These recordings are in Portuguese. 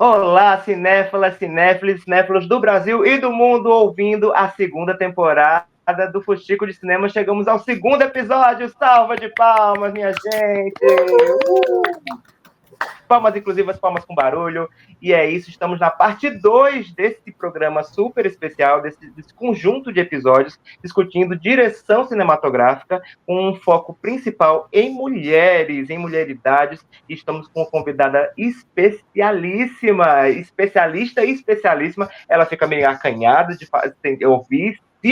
Olá, cinéfilas, cinéfilos, cinéfilos do Brasil e do mundo, ouvindo a segunda temporada do Fuxico de Cinema. Chegamos ao segundo episódio. Salva de palmas, minha gente! Palmas inclusivas, palmas com barulho. E é isso, estamos na parte 2 desse programa super especial, desse conjunto de episódios, discutindo direção cinematográfica, com um foco principal em mulheres, em mulheridades. E estamos com uma convidada especialíssima, especialista e especialíssima. Ela fica meio acanhada de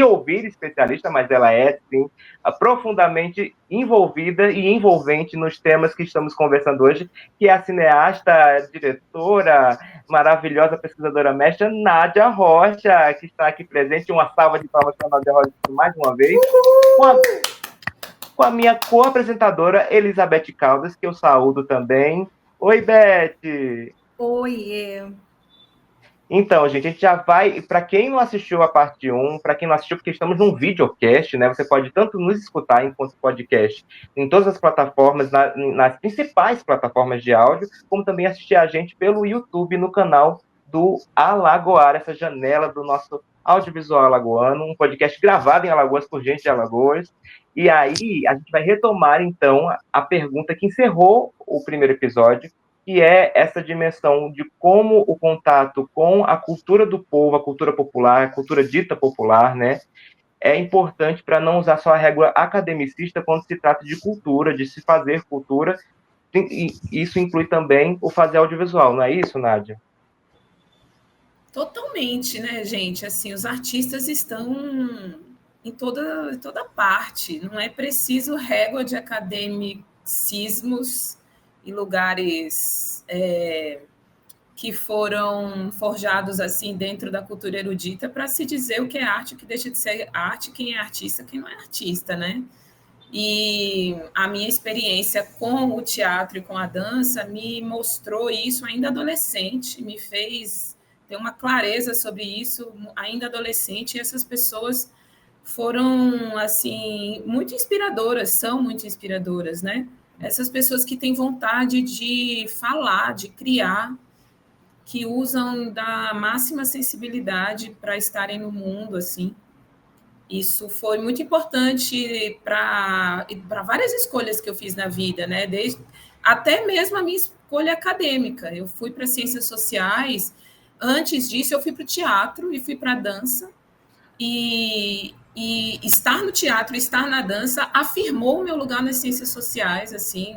ouvir especialista, mas ela é, sim, profundamente envolvida e envolvente nos temas que estamos conversando hoje, que é a cineasta, diretora, maravilhosa pesquisadora mestra, Nádia Rocha, que está aqui presente. Uma salva de palmas para a Nádia Rocha mais uma vez. Com a minha co-apresentadora, Elizabeth Caldas, que eu saúdo também. Oi, Beth! Oi! Então, gente, a gente já vai. Para quem não assistiu a parte 1, para quem não assistiu, porque estamos num videocast, né? Você pode tanto nos escutar enquanto podcast em todas as plataformas, nas principais plataformas de áudio, como também assistir a gente pelo YouTube no canal do Alagoar, essa janela do nosso audiovisual alagoano, um podcast gravado em Alagoas por gente de Alagoas. E aí, a gente vai retomar, então, a pergunta que encerrou o primeiro episódio, que é essa dimensão de como o contato com a cultura do povo, a cultura popular, a cultura dita popular, né, é importante para não usar só a régua academicista quando se trata de cultura, de se fazer cultura, e isso inclui também o fazer audiovisual, não é isso, Nádia? Totalmente, né, gente? Assim, os artistas estão em toda parte. Não é preciso régua de academicismos e lugares que foram forjados assim dentro da cultura erudita para se dizer o que é arte, o que deixa de ser arte, quem é artista, quem não é artista, né? E a minha experiência com o teatro e com a dança me mostrou isso ainda adolescente, me fez ter uma clareza sobre isso ainda adolescente, e essas pessoas foram, assim, muito inspiradoras, são muito inspiradoras, né? Essas pessoas que têm vontade de falar, de criar, que usam da máxima sensibilidade para estarem no mundo, assim. Isso foi muito importante para várias escolhas que eu fiz na vida, né? Até mesmo a minha escolha acadêmica. Eu fui para ciências sociais. Antes disso, eu fui para o teatro e fui para a dança. E estar no teatro, estar na dança, afirmou o meu lugar nas ciências sociais, assim,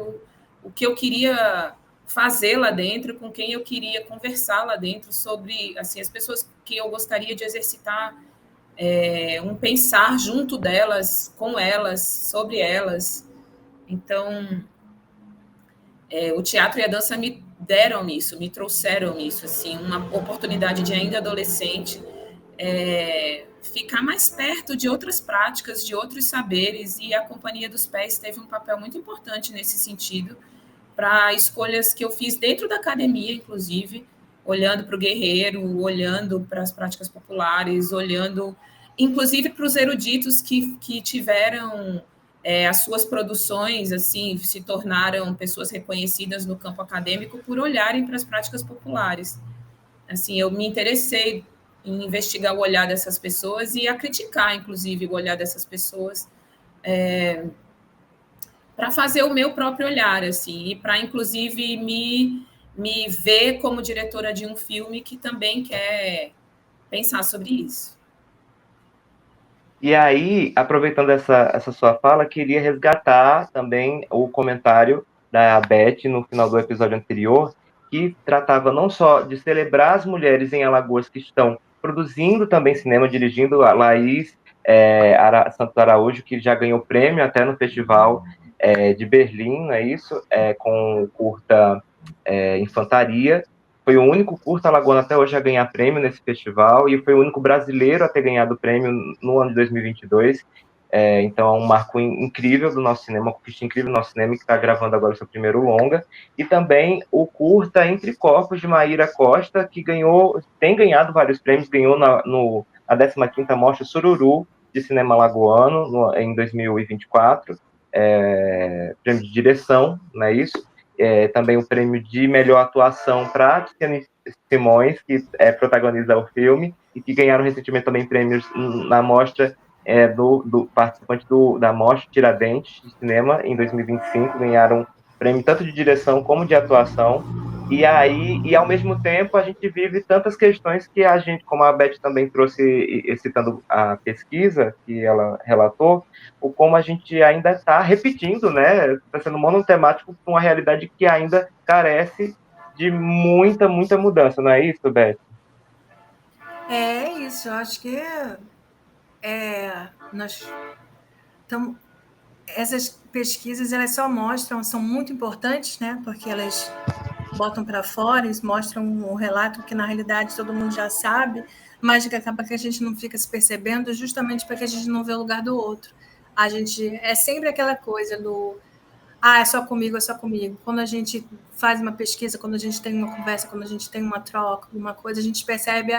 o que eu queria fazer lá dentro, com quem eu queria conversar lá dentro sobre, assim, as pessoas que eu gostaria de exercitar um pensar junto delas, com elas, sobre elas. Então, o teatro e a dança me deram isso, me trouxeram isso, assim, uma oportunidade de ainda adolescente ficar mais perto de outras práticas, de outros saberes, e a Companhia dos Pés teve um papel muito importante nesse sentido, para escolhas que eu fiz dentro da academia, inclusive, olhando para o guerreiro, olhando para as práticas populares, olhando, inclusive, para os eruditos que tiveram as suas produções, assim, se tornaram pessoas reconhecidas no campo acadêmico por olharem para as práticas populares. Assim, eu me interessei em investigar o olhar dessas pessoas e a criticar, inclusive, o olhar dessas pessoas, para fazer o meu próprio olhar, assim, e para, inclusive, me ver como diretora de um filme que também quer pensar sobre isso. E aí, aproveitando essa sua fala, queria resgatar também o comentário da Beth no final do episódio anterior, que tratava não só de celebrar as mulheres em Alagoas que estão produzindo também cinema, dirigindo a Laís Santos Araújo, que já ganhou prêmio até no Festival de Berlim, não é isso? Com o curta Infantaria. Foi o único curta alagoano até hoje a ganhar prêmio nesse festival e foi o único brasileiro a ter ganhado prêmio no ano de 2022. Então é um marco incrível do nosso cinema, uma conquista incrível do nosso cinema, que está gravando agora o seu primeiro longa. E também o curta Entre Corpos, de Maíra Costa, que tem ganhado vários prêmios, ganhou na 15ª Mostra Sururu de Cinema Alagoano em 2024, prêmio de direção, não é isso? Também o prêmio de melhor atuação para Simões, que protagoniza o filme, e que ganharam recentemente também prêmios na mostra do participante da Mostra Tiradentes de Cinema, em 2025, ganharam prêmio tanto de direção como de atuação. E ao mesmo tempo, a gente vive tantas questões que a gente, como a Beth também trouxe, citando a pesquisa que ela relatou, o como a gente ainda está repetindo, né? Está sendo monotemático com uma realidade que ainda carece de muita, muita mudança, não é isso, Beth? É isso, eu acho que nós estamos. Essas pesquisas elas só mostram, são muito importantes, né? Porque elas botam para fora, eles mostram um relato que na realidade todo mundo já sabe, mas que acaba que a gente não fica se percebendo, justamente porque a gente não vê o lugar do outro. A gente é sempre aquela coisa do é só comigo, é só comigo. Quando a gente faz uma pesquisa, quando a gente tem uma conversa, quando a gente tem uma troca, alguma coisa, a gente percebe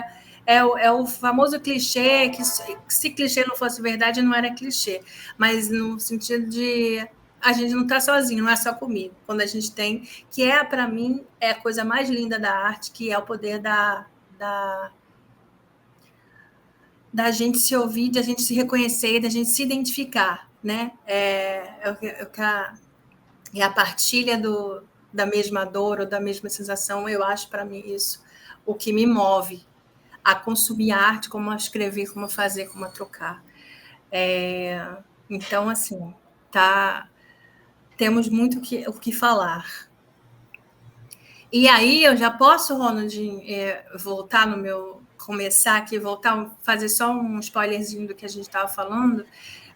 o famoso clichê, que se clichê não fosse verdade, não era clichê, mas no sentido de a gente não está sozinho, não é só comigo. Quando a gente tem, que para mim, é a coisa mais linda da arte, que é o poder da gente se ouvir, da gente se reconhecer, da gente se identificar, né? E a partilha da mesma dor ou da mesma sensação, eu acho para mim isso o que me move a consumir arte, como a escrever, como a fazer, como a trocar. Então, assim, temos muito o que falar. E aí eu já posso, Ronald, voltar no meu... começar aqui, fazer só um spoilerzinho do que a gente estava falando,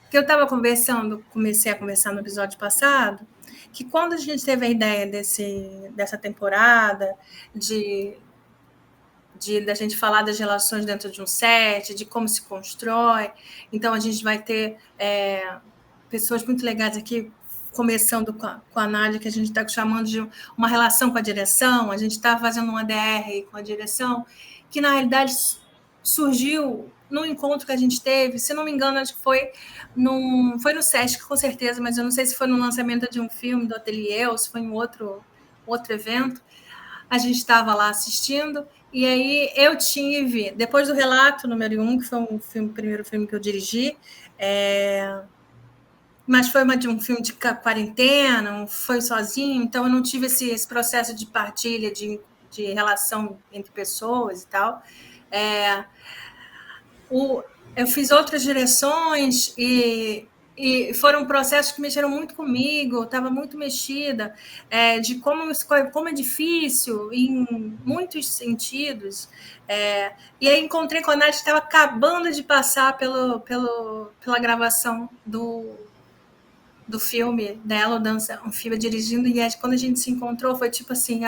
porque eu estava comecei a conversar no episódio passado, que quando a gente teve a ideia dessa temporada, da gente falar das relações dentro de um set, de como se constrói, então a gente vai ter pessoas muito legais aqui, começando com a Nádia, que a gente está chamando de uma relação com a direção, a gente está fazendo um ADR com a direção, que na realidade surgiu num encontro que a gente teve, se não me engano, acho que foi no Sesc, com certeza, mas eu não sei se foi no lançamento de um filme do Ateliê ou se foi em outro evento. A gente estava lá assistindo, e aí eu tive, depois do Relato número 1, que foi o primeiro filme que eu dirigi, mas foi de um filme de quarentena, foi sozinho, então eu não tive esse processo de partilha, de relação entre pessoas e tal. Eu fiz outras direções e foram processos que mexeram muito comigo, eu estava muito mexida, de como é difícil em muitos sentidos. E aí encontrei com a Nath, que estava acabando de passar pela gravação do filme dela, um filme dirigindo, e quando a gente se encontrou foi tipo assim,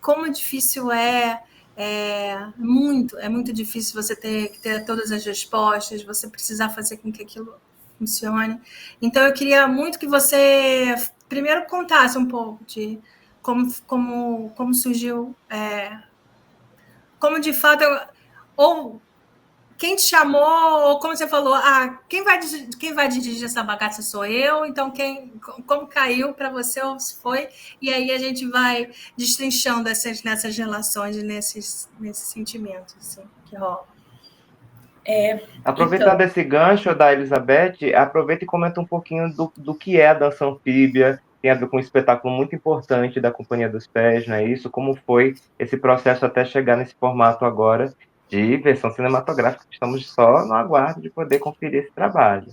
como difícil é muito difícil você ter que ter todas as respostas, você precisar fazer com que aquilo funcione. Então eu queria muito que você primeiro contasse um pouco de como surgiu, como de fato, ou quem te chamou, ou como você falou, quem vai dirigir essa bagaça sou eu, então como caiu para você ou se foi, e aí a gente vai destrinchando nessas relações e nesses sentimentos assim, que rolam. Aproveitando esse gancho da Elizabeth, aproveita e comenta um pouquinho do que é a dança anfíbia, tem a ver com um espetáculo muito importante da Companhia dos Pés, não é isso? Como foi esse processo até chegar nesse formato agora de versão cinematográfica? Estamos só no aguardo de poder conferir esse trabalho.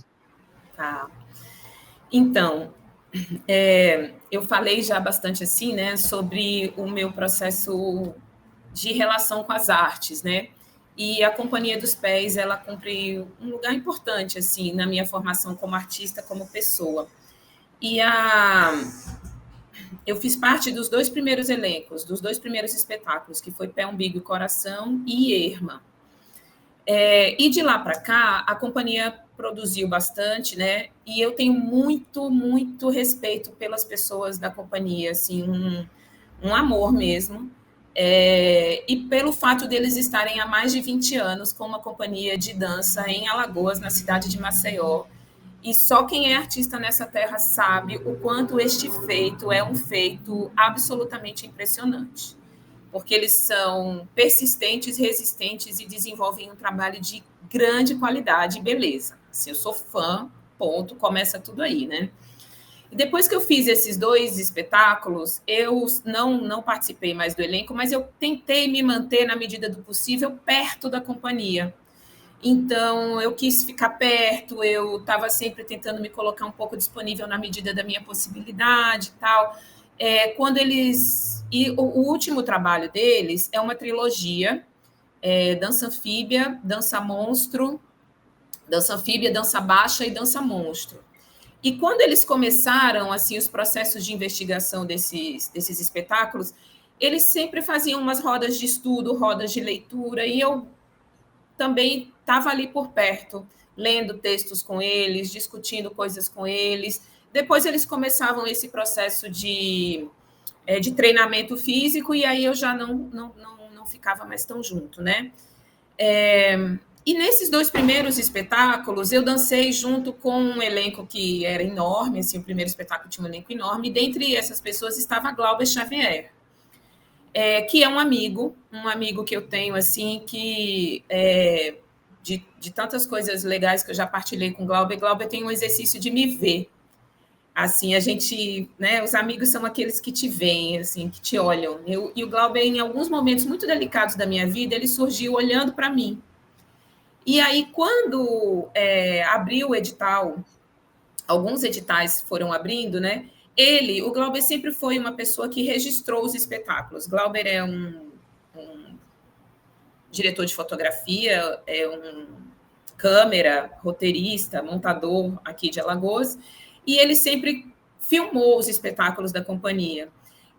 Tá. Então, eu falei já bastante assim, né, sobre o meu processo de relação com as artes, né? E a Companhia dos Pés, ela cumpre um lugar importante assim na minha formação como artista, como pessoa. E eu fiz parte dos dois primeiros elencos, dos dois primeiros espetáculos, que foi Pé, Umbigo e Coração e Erma. E de lá para cá, a companhia produziu bastante, né? E eu tenho muito, muito respeito pelas pessoas da companhia, assim, um amor mesmo. E pelo fato deles estarem há mais de 20 anos com uma companhia de dança em Alagoas, na cidade de Maceió. E só quem é artista nessa terra sabe o quanto este feito é um feito absolutamente impressionante. porque eles são persistentes, resistentes e desenvolvem um trabalho de grande qualidade e beleza. Assim, eu sou fã, ponto, começa tudo aí, né? E depois que eu fiz esses 2 espetáculos, eu não participei mais do elenco, mas eu tentei me manter, na medida do possível, perto da companhia. Então, eu quis ficar perto, eu estava sempre tentando me colocar um pouco disponível na medida da minha possibilidade e tal. Quando eles... E o último trabalho deles é uma trilogia, Dança Anfíbia, Dança Monstro, Dança Anfíbia, Dança Baixa e Dança Monstro. E quando eles começaram assim os processos de investigação desses espetáculos, eles sempre faziam umas rodas de estudo, rodas de leitura, e eu também estava ali por perto, lendo textos com eles, discutindo coisas com eles. Depois eles começavam esse processo de treinamento físico, e aí eu já não ficava mais tão junto, né? E nesses 2 primeiros espetáculos, eu dancei junto com um elenco que era enorme, assim, o primeiro espetáculo tinha um elenco enorme, e dentre essas pessoas estava Glauber Xavier, que é um amigo que eu tenho, assim, que de tantas coisas legais que eu já partilhei com Glauber tem um exercício de me ver. Assim, a gente, né, os amigos são aqueles que te veem, assim, que te olham. E o Glauber, em alguns momentos muito delicados da minha vida, ele surgiu olhando para mim. E aí, quando abriu o edital, alguns editais foram abrindo, né? O Glauber sempre foi uma pessoa que registrou os espetáculos. Glauber é um diretor de fotografia, é um câmera, roteirista, montador aqui de Alagoas, e ele sempre filmou os espetáculos da companhia.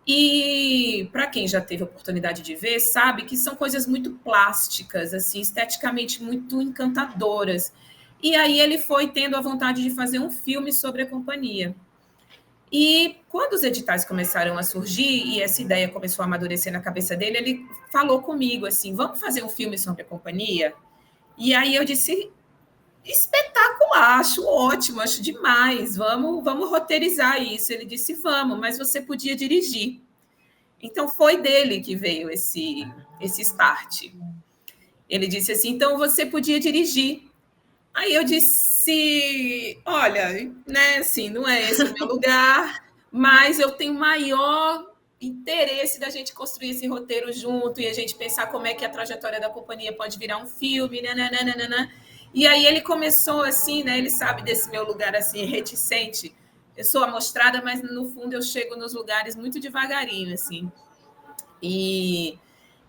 E para quem já teve a oportunidade de ver, sabe que são coisas muito plásticas, assim, esteticamente muito encantadoras. E aí ele foi tendo a vontade de fazer um filme sobre a companhia. E quando os editais começaram a surgir e essa ideia começou a amadurecer na cabeça dele, ele falou comigo assim: vamos fazer um filme sobre a companhia? E aí eu disse: espetacular, acho ótimo, acho demais, vamos roteirizar isso. Ele disse: vamos, mas você podia dirigir. Então foi dele que veio esse start. Ele disse assim: então você podia dirigir. Aí eu disse: olha, né, assim, não é esse o meu lugar, mas eu tenho maior interesse da gente construir esse roteiro junto e a gente pensar como é que a trajetória da companhia pode virar um filme, nananana. E aí ele começou assim, né? Ele sabe desse meu lugar assim reticente. Eu sou amostrada, mas no fundo eu chego nos lugares muito devagarinho, assim. E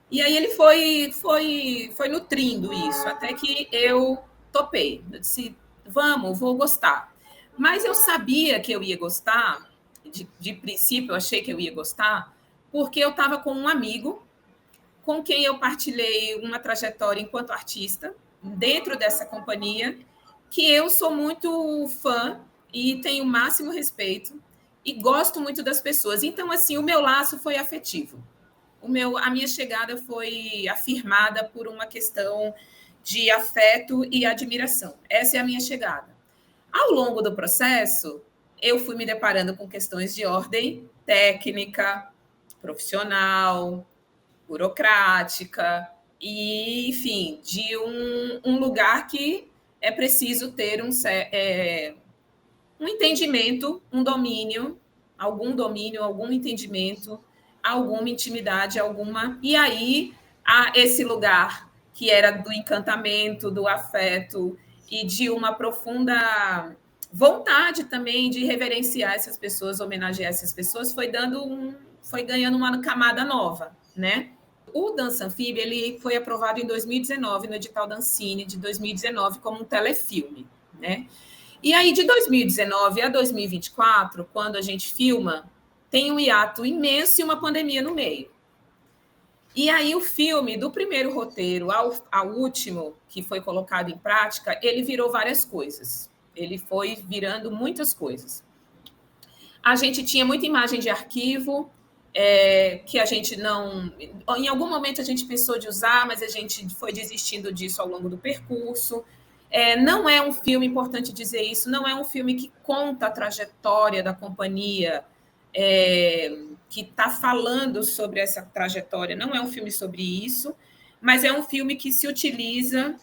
aí ele foi nutrindo isso, até que eu topei. Eu disse: vamos, vou gostar. Mas eu sabia que eu ia gostar, de princípio eu achei que eu ia gostar, porque eu estava com um amigo com quem eu partilhei uma trajetória enquanto artista, dentro dessa companhia, que eu sou muito fã e tenho o máximo respeito e gosto muito das pessoas. Então, assim, o meu laço foi afetivo. A minha chegada foi afirmada por uma questão de afeto e admiração. Essa é a minha chegada. Ao longo do processo, eu fui me deparando com questões de ordem técnica, profissional, burocrática, e, enfim, de um lugar que é preciso ter um entendimento, um domínio, algum entendimento, alguma intimidade, alguma. E aí, esse lugar que era do encantamento, do afeto e de uma profunda vontade também de reverenciar essas pessoas, homenagear essas pessoas, foi ganhando uma camada nova, né? O Dança Anfíbia, ele foi aprovado em 2019, no edital da Ancine de 2019, como um telefilme, né? E aí, de 2019 a 2024, quando a gente filma, tem um hiato imenso e uma pandemia no meio. E aí, o filme, do primeiro roteiro ao último, que foi colocado em prática, ele virou várias coisas. Ele foi virando muitas coisas. A gente tinha muita imagem de arquivo, que a gente não... Em algum momento a gente pensou de usar, mas a gente foi desistindo disso ao longo do percurso. Não é um filme, importante dizer isso, não é um filme que conta a trajetória da companhia, está falando sobre essa trajetória. Não é um filme sobre isso, mas é um filme que se utiliza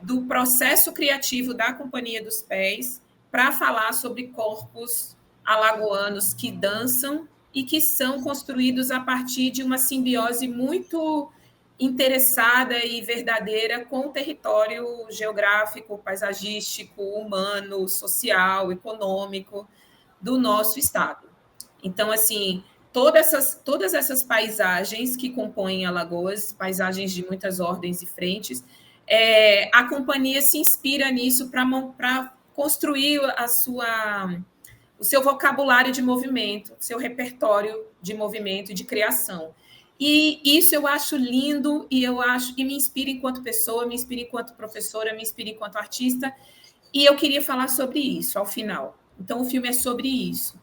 do processo criativo da Companhia dos Pés para falar sobre corpos alagoanos que dançam e que são construídos a partir de uma simbiose muito interessada e verdadeira com o território geográfico, paisagístico, humano, social, econômico do nosso estado. Então, assim, todas essas paisagens que compõem Alagoas, paisagens de muitas ordens e frentes, a companhia se inspira nisso para construir o seu vocabulário de movimento, seu repertório de movimento e de criação. E isso eu acho lindo e me inspira enquanto pessoa, me inspira enquanto professora, me inspira enquanto artista. E eu queria falar sobre isso ao final. Então, o filme é sobre isso.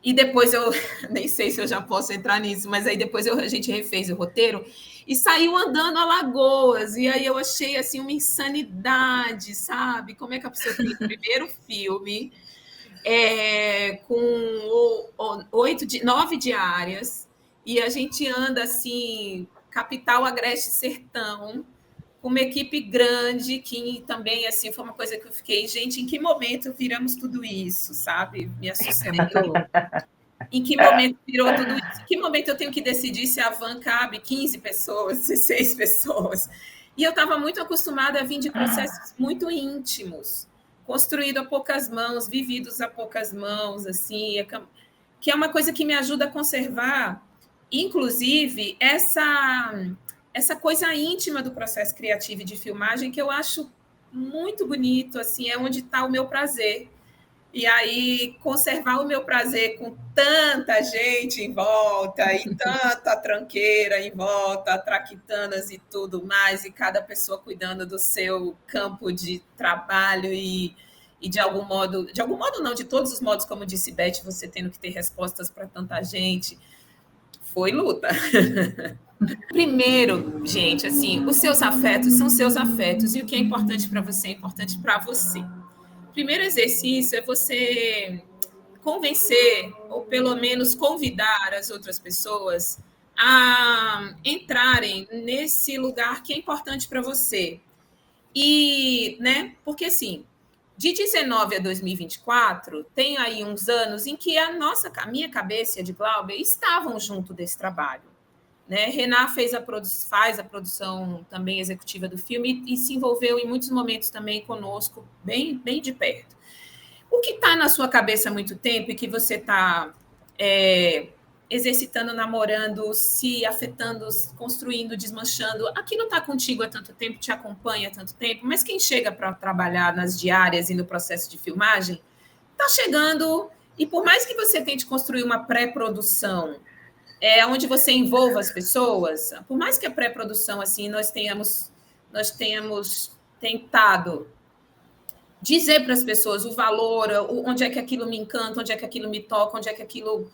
E depois eu nem sei se eu já posso entrar nisso, mas aí depois a gente refez o roteiro e saiu andando Alagoas. E aí eu achei assim uma insanidade, sabe? Como é que a pessoa tem o primeiro filme com 9 diárias e a gente anda assim, capital, agreste, sertão, com uma equipe grande que também assim foi uma coisa que eu fiquei, gente, em que momento viramos tudo isso, sabe? Me assustei. Em que momento virou tudo isso? Em que momento eu tenho que decidir se a van cabe 15 pessoas, 16 pessoas? E eu estava muito acostumada a vir de processos muito íntimos, construído a poucas mãos, vividos a poucas mãos, assim, que é uma coisa que me ajuda a conservar, inclusive, essa coisa íntima do processo criativo e de filmagem, que eu acho muito bonito, assim, é onde está o meu prazer. E aí, conservar o meu prazer com tanta gente em volta e tanta tranqueira em volta, traquitanas e tudo mais, e cada pessoa cuidando do seu campo de trabalho e de algum modo não, de todos os modos, como disse Beth, você tendo que ter respostas para tanta gente, foi luta. Primeiro, gente, assim, os seus afetos são seus afetos, e o que é importante para você é importante para você. O primeiro exercício é você convencer, ou pelo menos convidar as outras pessoas a entrarem nesse lugar que é importante para você. E, né, porque assim, de 19 a 2024, tem aí uns anos em que a minha cabeça e a de Glauber estavam junto desse trabalho. Né? Renan faz a produção também executiva do filme e se envolveu em muitos momentos também conosco, bem, bem de perto. O que está na sua cabeça há muito tempo e que você está exercitando, namorando, se afetando, construindo, desmanchando, aquilo está contigo há tanto tempo, te acompanha há tanto tempo, mas quem chega para trabalhar nas diárias e no processo de filmagem está chegando, e por mais que você tente construir uma pré-produção onde você envolva as pessoas, por mais que a pré-produção, assim, nós tenhamos tentado dizer para as pessoas o valor, onde é que aquilo me encanta, onde é que aquilo me toca, onde é que aquilo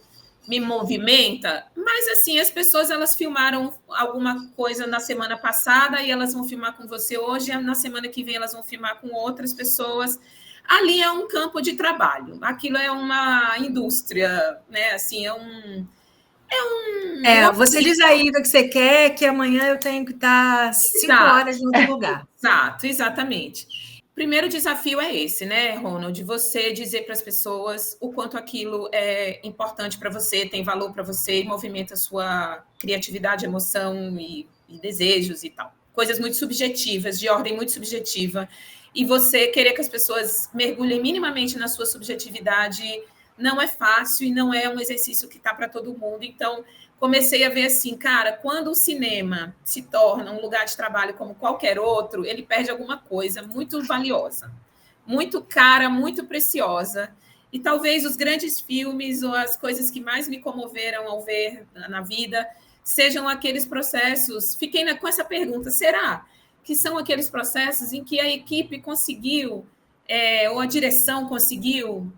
me movimenta, mas, assim, as pessoas, elas filmaram alguma coisa na semana passada e elas vão filmar com você hoje, e na semana que vem elas vão filmar com outras pessoas. Ali é um campo de trabalho, aquilo é uma indústria, né, assim, você diz aí o que você quer, que amanhã eu tenho que estar 5 horas em outro lugar. Exato, exatamente. O primeiro desafio é esse, né, Ronald? Você dizer para as pessoas o quanto aquilo é importante para você, tem valor para você, movimenta a sua criatividade, emoção e desejos e tal. Coisas muito subjetivas, de ordem muito subjetiva. E você querer que as pessoas mergulhem minimamente na sua subjetividade não é fácil e não é um exercício que está para todo mundo. Então, comecei a ver assim, cara, quando o cinema se torna um lugar de trabalho como qualquer outro, ele perde alguma coisa muito valiosa, muito cara, muito preciosa. E talvez os grandes filmes ou as coisas que mais me comoveram ao ver na vida sejam aqueles processos. Fiquei com essa pergunta, será que são aqueles processos em que a equipe conseguiu, ou a direção conseguiu,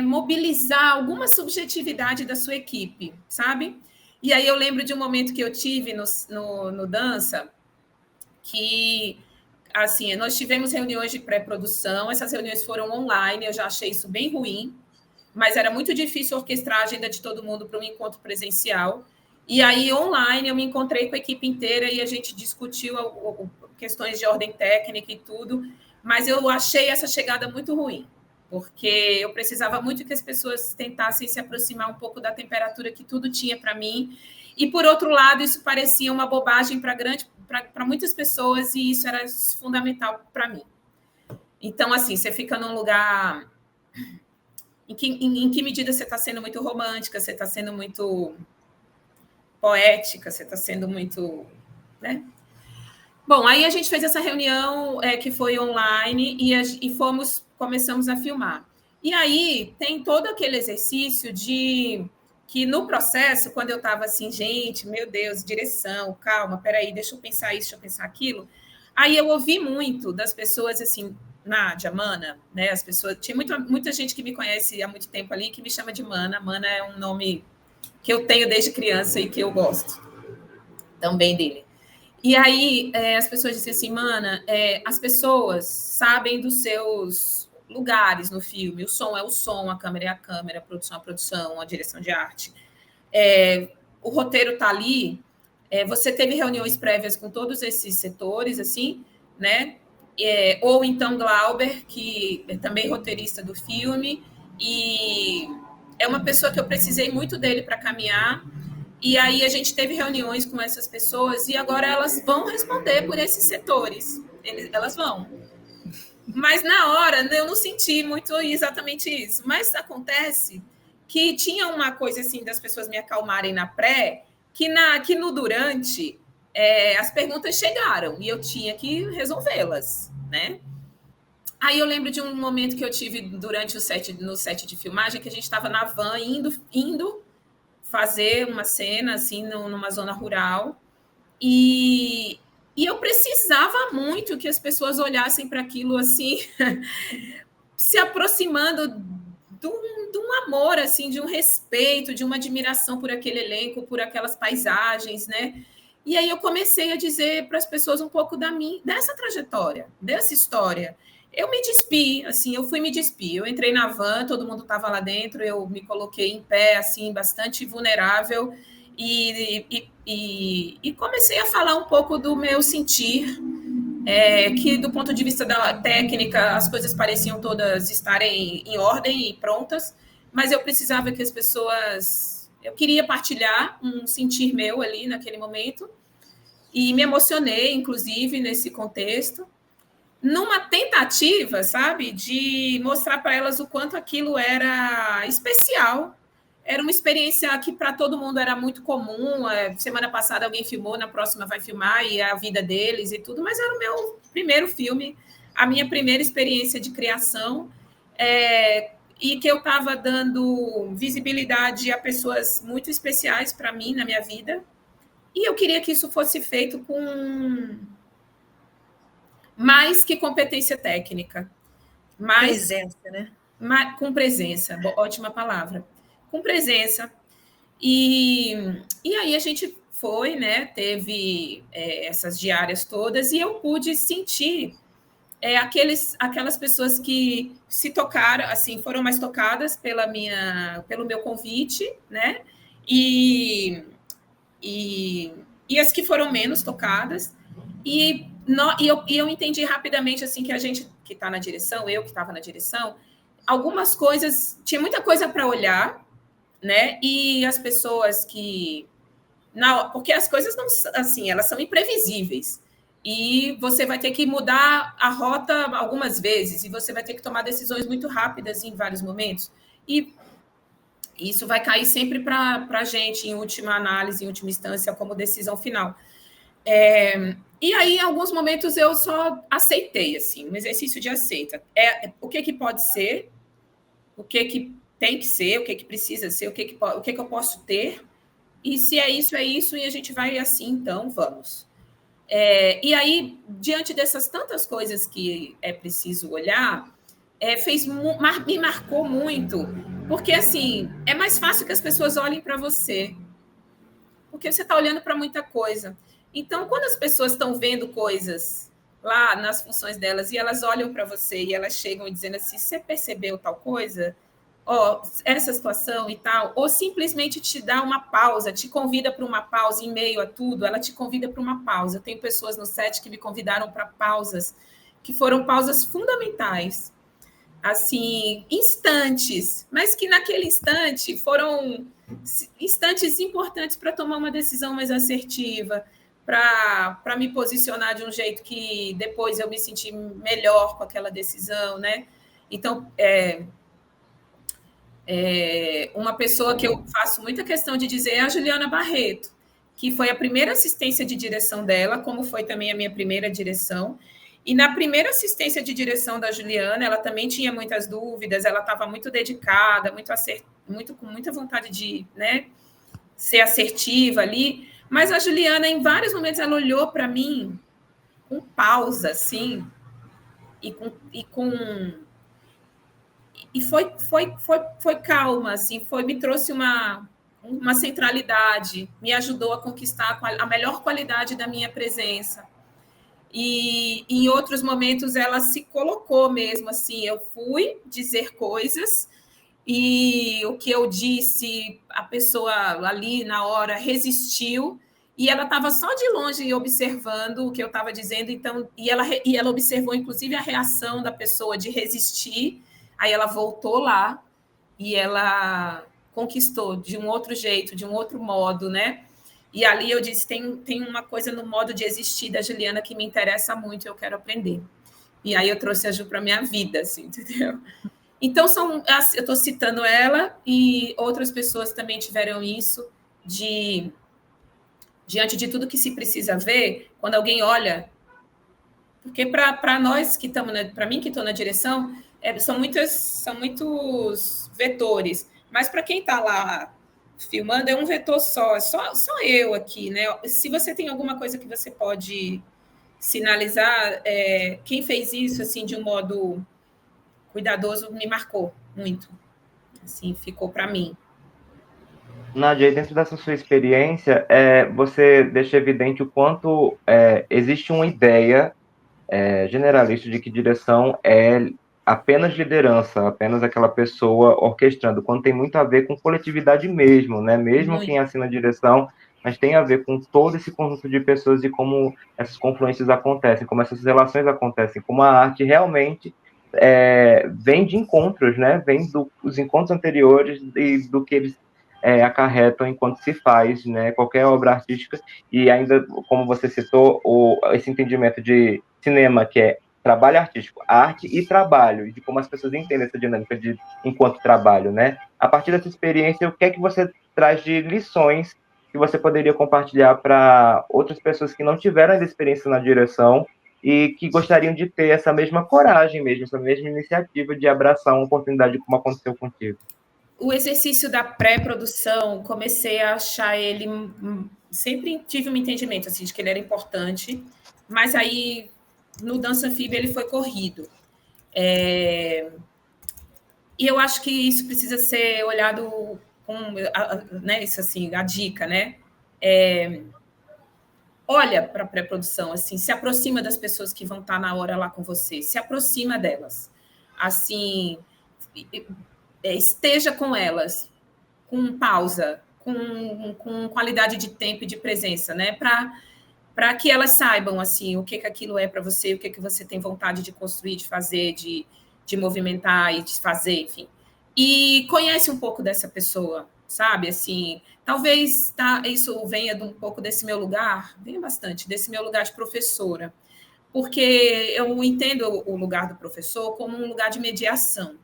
mobilizar alguma subjetividade da sua equipe, sabe? E aí eu lembro de um momento que eu tive no Dança, que, assim, nós tivemos reuniões de pré-produção, essas reuniões foram online, eu já achei isso bem ruim, mas era muito difícil orquestrar a agenda de todo mundo para um encontro presencial. E aí, online, eu me encontrei com a equipe inteira e a gente discutiu questões de ordem técnica e tudo, mas eu achei essa chegada muito ruim, porque eu precisava muito que as pessoas tentassem se aproximar um pouco da temperatura que tudo tinha para mim. E, por outro lado, isso parecia uma bobagem para muitas pessoas, e isso era fundamental para mim. Então, assim, você fica num lugar... Em que medida você está sendo muito romântica, você está sendo muito poética, você está sendo muito... né? Bom, aí a gente fez essa reunião que foi online e começamos a filmar. E aí tem todo aquele exercício de que no processo, quando eu estava assim, gente, meu Deus, direção, calma, peraí, deixa eu pensar isso, deixa eu pensar aquilo. Aí eu ouvi muito das pessoas assim, Nádia, Mana, né? As pessoas, tinha muita gente que me conhece há muito tempo ali que me chama de Mana. Mana é um nome que eu tenho desde criança e que eu gosto também dele. E aí as pessoas dizem assim, Mana, as pessoas sabem dos seus lugares no filme. O som é o som, a câmera é a câmera, a produção é a produção, a direção de arte. O roteiro está ali. Você teve reuniões prévias com todos esses setores, assim, né? Ou então Glauber, que é também roteirista do filme, e é uma pessoa que eu precisei muito dele para caminhar. E aí a gente teve reuniões com essas pessoas e agora elas vão responder por esses setores. Elas vão. Mas na hora eu não senti muito exatamente isso. Mas acontece que tinha uma coisa assim das pessoas me acalmarem na pré, que no durante as perguntas chegaram e eu tinha que resolvê-las, né? Aí eu lembro de um momento que eu tive durante no set de filmagem, que a gente estava na van indo fazer uma cena assim numa zona rural e eu precisava muito que as pessoas olhassem para aquilo assim, se aproximando de um amor, assim, de um respeito, de uma admiração por aquele elenco, por aquelas paisagens, né? E aí eu comecei a dizer para as pessoas um pouco dessa trajetória, dessa história. Eu me despi, assim, eu fui me despir. Eu entrei na van, todo mundo estava lá dentro, eu me coloquei em pé, assim, bastante vulnerável, e comecei a falar um pouco do meu sentir, que do ponto de vista da técnica, as coisas pareciam todas estarem em ordem e prontas, mas eu precisava que as pessoas... Eu queria partilhar um sentir meu ali naquele momento, e me emocionei, inclusive, nesse contexto, numa tentativa, sabe, de mostrar para elas o quanto aquilo era especial. Era uma experiência que para todo mundo era muito comum. Semana passada alguém filmou, na próxima vai filmar, e a vida deles e tudo, mas era o meu primeiro filme, a minha primeira experiência de criação, e que eu estava dando visibilidade a pessoas muito especiais para mim na minha vida, e eu queria que isso fosse feito com mais que competência técnica. Presença, né? Com presença, ótima palavra. Com presença. E aí a gente foi, né? Teve essas diárias todas e eu pude sentir aquelas pessoas que se tocaram, assim, foram mais tocadas pelo meu convite, né? E as que foram menos tocadas. E eu entendi rapidamente assim que a gente que está na direção, eu que estava na direção, algumas coisas, tinha muita coisa para olhar, né? E as pessoas que porque as coisas não, assim, elas são imprevisíveis. E você vai ter que mudar a rota algumas vezes, e você vai ter que tomar decisões muito rápidas em vários momentos. E isso vai cair sempre para a gente, em última análise, em última instância, como decisão final. E aí, em alguns momentos, eu só aceitei, assim, um exercício de aceita. O que pode ser, o que tem que ser, o que precisa ser, o que eu posso ter, e se é isso, e a gente vai assim, então, vamos. E aí, diante dessas tantas coisas que é preciso olhar, me marcou muito, porque, assim, é mais fácil que as pessoas olhem para você, porque você está olhando para muita coisa. Então, quando as pessoas estão vendo coisas lá nas funções delas e elas olham para você e elas chegam e dizendo assim, você percebeu tal coisa? ó, essa situação e tal, ou simplesmente te dá uma pausa, te convida para uma pausa em meio a tudo, ela te convida para uma pausa. Eu tenho pessoas no set que me convidaram para pausas, que foram pausas fundamentais, assim, instantes, mas que naquele instante foram instantes importantes para tomar uma decisão mais assertiva, para me posicionar de um jeito que depois eu me senti melhor com aquela decisão, né? Então, uma pessoa que eu faço muita questão de dizer é a Juliana Barreto, que foi a primeira assistência de direção dela, como foi também a minha primeira direção. E na primeira assistência de direção da Juliana, ela também tinha muitas dúvidas, ela estava muito dedicada, com muita vontade de, né, ser assertiva ali. Mas a Juliana, em vários momentos, ela olhou para mim com pausa, assim, e foi calma, assim, me trouxe uma centralidade, me ajudou a conquistar a melhor qualidade da minha presença. E em outros momentos ela se colocou mesmo, assim, eu fui dizer coisas e o que eu disse, a pessoa ali na hora resistiu e ela estava só de longe observando o que eu estava dizendo, então, e ela observou inclusive a reação da pessoa de resistir. Aí ela voltou lá e ela conquistou de um outro jeito, de um outro modo, né? E ali eu disse, tem uma coisa no modo de existir da Juliana que me interessa muito, eu quero aprender. E aí eu trouxe a Ju para a minha vida, assim, entendeu? Então, eu estou citando ela e outras pessoas também tiveram isso, diante de tudo que se precisa ver, quando alguém olha. Porque para nós que estamos, para mim que estou na direção, são muitos vetores. Mas para quem está lá filmando, é um vetor só eu aqui, né? Se você tem alguma coisa que você pode sinalizar, quem fez isso assim de um modo cuidadoso me marcou muito. Assim, ficou para mim. Nádia, dentro dessa sua experiência, você deixa evidente o quanto existe uma ideia generalista de que direção é apenas liderança, apenas aquela pessoa orquestrando, quando tem muito a ver com coletividade mesmo, né? Mesmo quem assina a direção, mas tem a ver com todo esse conjunto de pessoas e como essas confluências acontecem, como essas relações acontecem, como a arte realmente vem de encontros, né? Vem dos encontros anteriores e do que eles acarretam enquanto se faz, né? Qualquer obra artística, e ainda, como você citou, esse entendimento de cinema, que é trabalho artístico, arte e trabalho, e de como as pessoas entendem essa dinâmica de enquanto trabalho, né? A partir dessa experiência, o que é que você traz de lições que você poderia compartilhar para outras pessoas que não tiveram essa experiência na direção e que gostariam de ter essa mesma coragem mesmo, essa mesma iniciativa de abraçar uma oportunidade como aconteceu contigo? O exercício da pré-produção, comecei a achar ele... Sempre tive um entendimento assim, de que ele era importante, mas aí, no Dança Anfíbia, ele foi corrido. E eu acho que isso precisa ser olhado com... né, isso assim, a dica, né? Olha para a pré-produção, assim, se aproxima das pessoas que vão estar na hora lá com você, se aproxima delas. Assim... esteja com elas, com pausa, com qualidade de tempo e de presença, né? Para que elas saibam assim o que aquilo é para você, o que você tem vontade de construir, de fazer, de movimentar e de fazer, enfim. E conhece um pouco dessa pessoa, sabe? Assim, talvez isso venha de um pouco desse meu lugar, venha bastante, desse meu lugar de professora, porque eu entendo o lugar do professor como um lugar de mediação.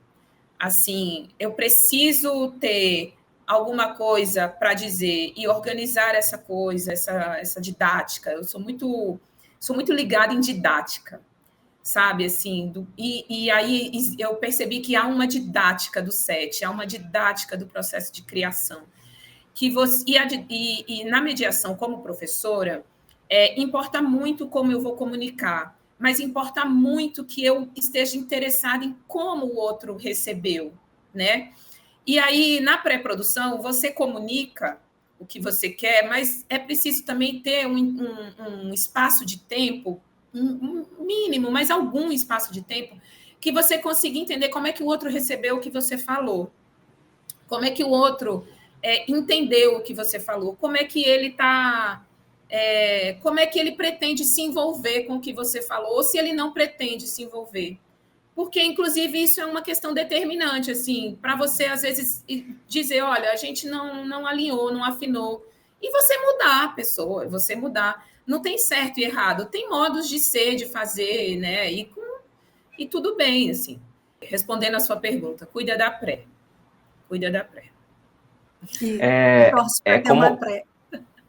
Assim, eu preciso ter alguma coisa para dizer e organizar essa coisa, essa didática. Eu sou muito ligada em didática, sabe? Assim, e aí eu percebi que há uma didática do set, há uma didática do processo de criação. E na mediação, como professora, importa muito como eu vou comunicar, mas importa muito que eu esteja interessada em como o outro recebeu, né? E aí, na pré-produção, você comunica o que você quer, mas é preciso também ter um espaço de tempo, um mínimo, mas algum espaço de tempo, que você consiga entender como é que o outro recebeu o que você falou. Como é que o outro entendeu o que você falou? Como é que ele está... como é que ele pretende se envolver com o que você falou, ou se ele não pretende se envolver. Porque, inclusive, isso é uma questão determinante, assim, para você, às vezes, dizer, olha, a gente não alinhou, não afinou, e você mudar a pessoa, você mudar. Não tem certo e errado, tem modos de ser, de fazer, né? E tudo bem, assim. Respondendo a sua pergunta, cuida da pré. Cuida da pré. Torce para ter uma pré.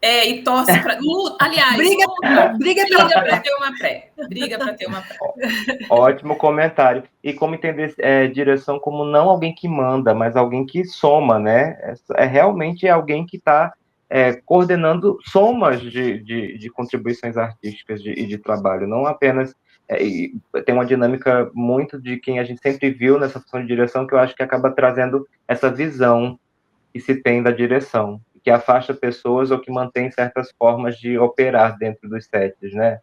E torce para... Aliás, briga para ter uma pré. Briga para ter uma pré. Ótimo comentário. E como entender direção como não alguém que manda, mas alguém que soma, né? Realmente alguém que está coordenando somas de contribuições artísticas e de trabalho, não apenas... tem uma dinâmica muito de quem a gente sempre viu nessa função de direção, que eu acho que acaba trazendo essa visão que se tem da direção, que afasta pessoas ou que mantém certas formas de operar dentro dos sets, né?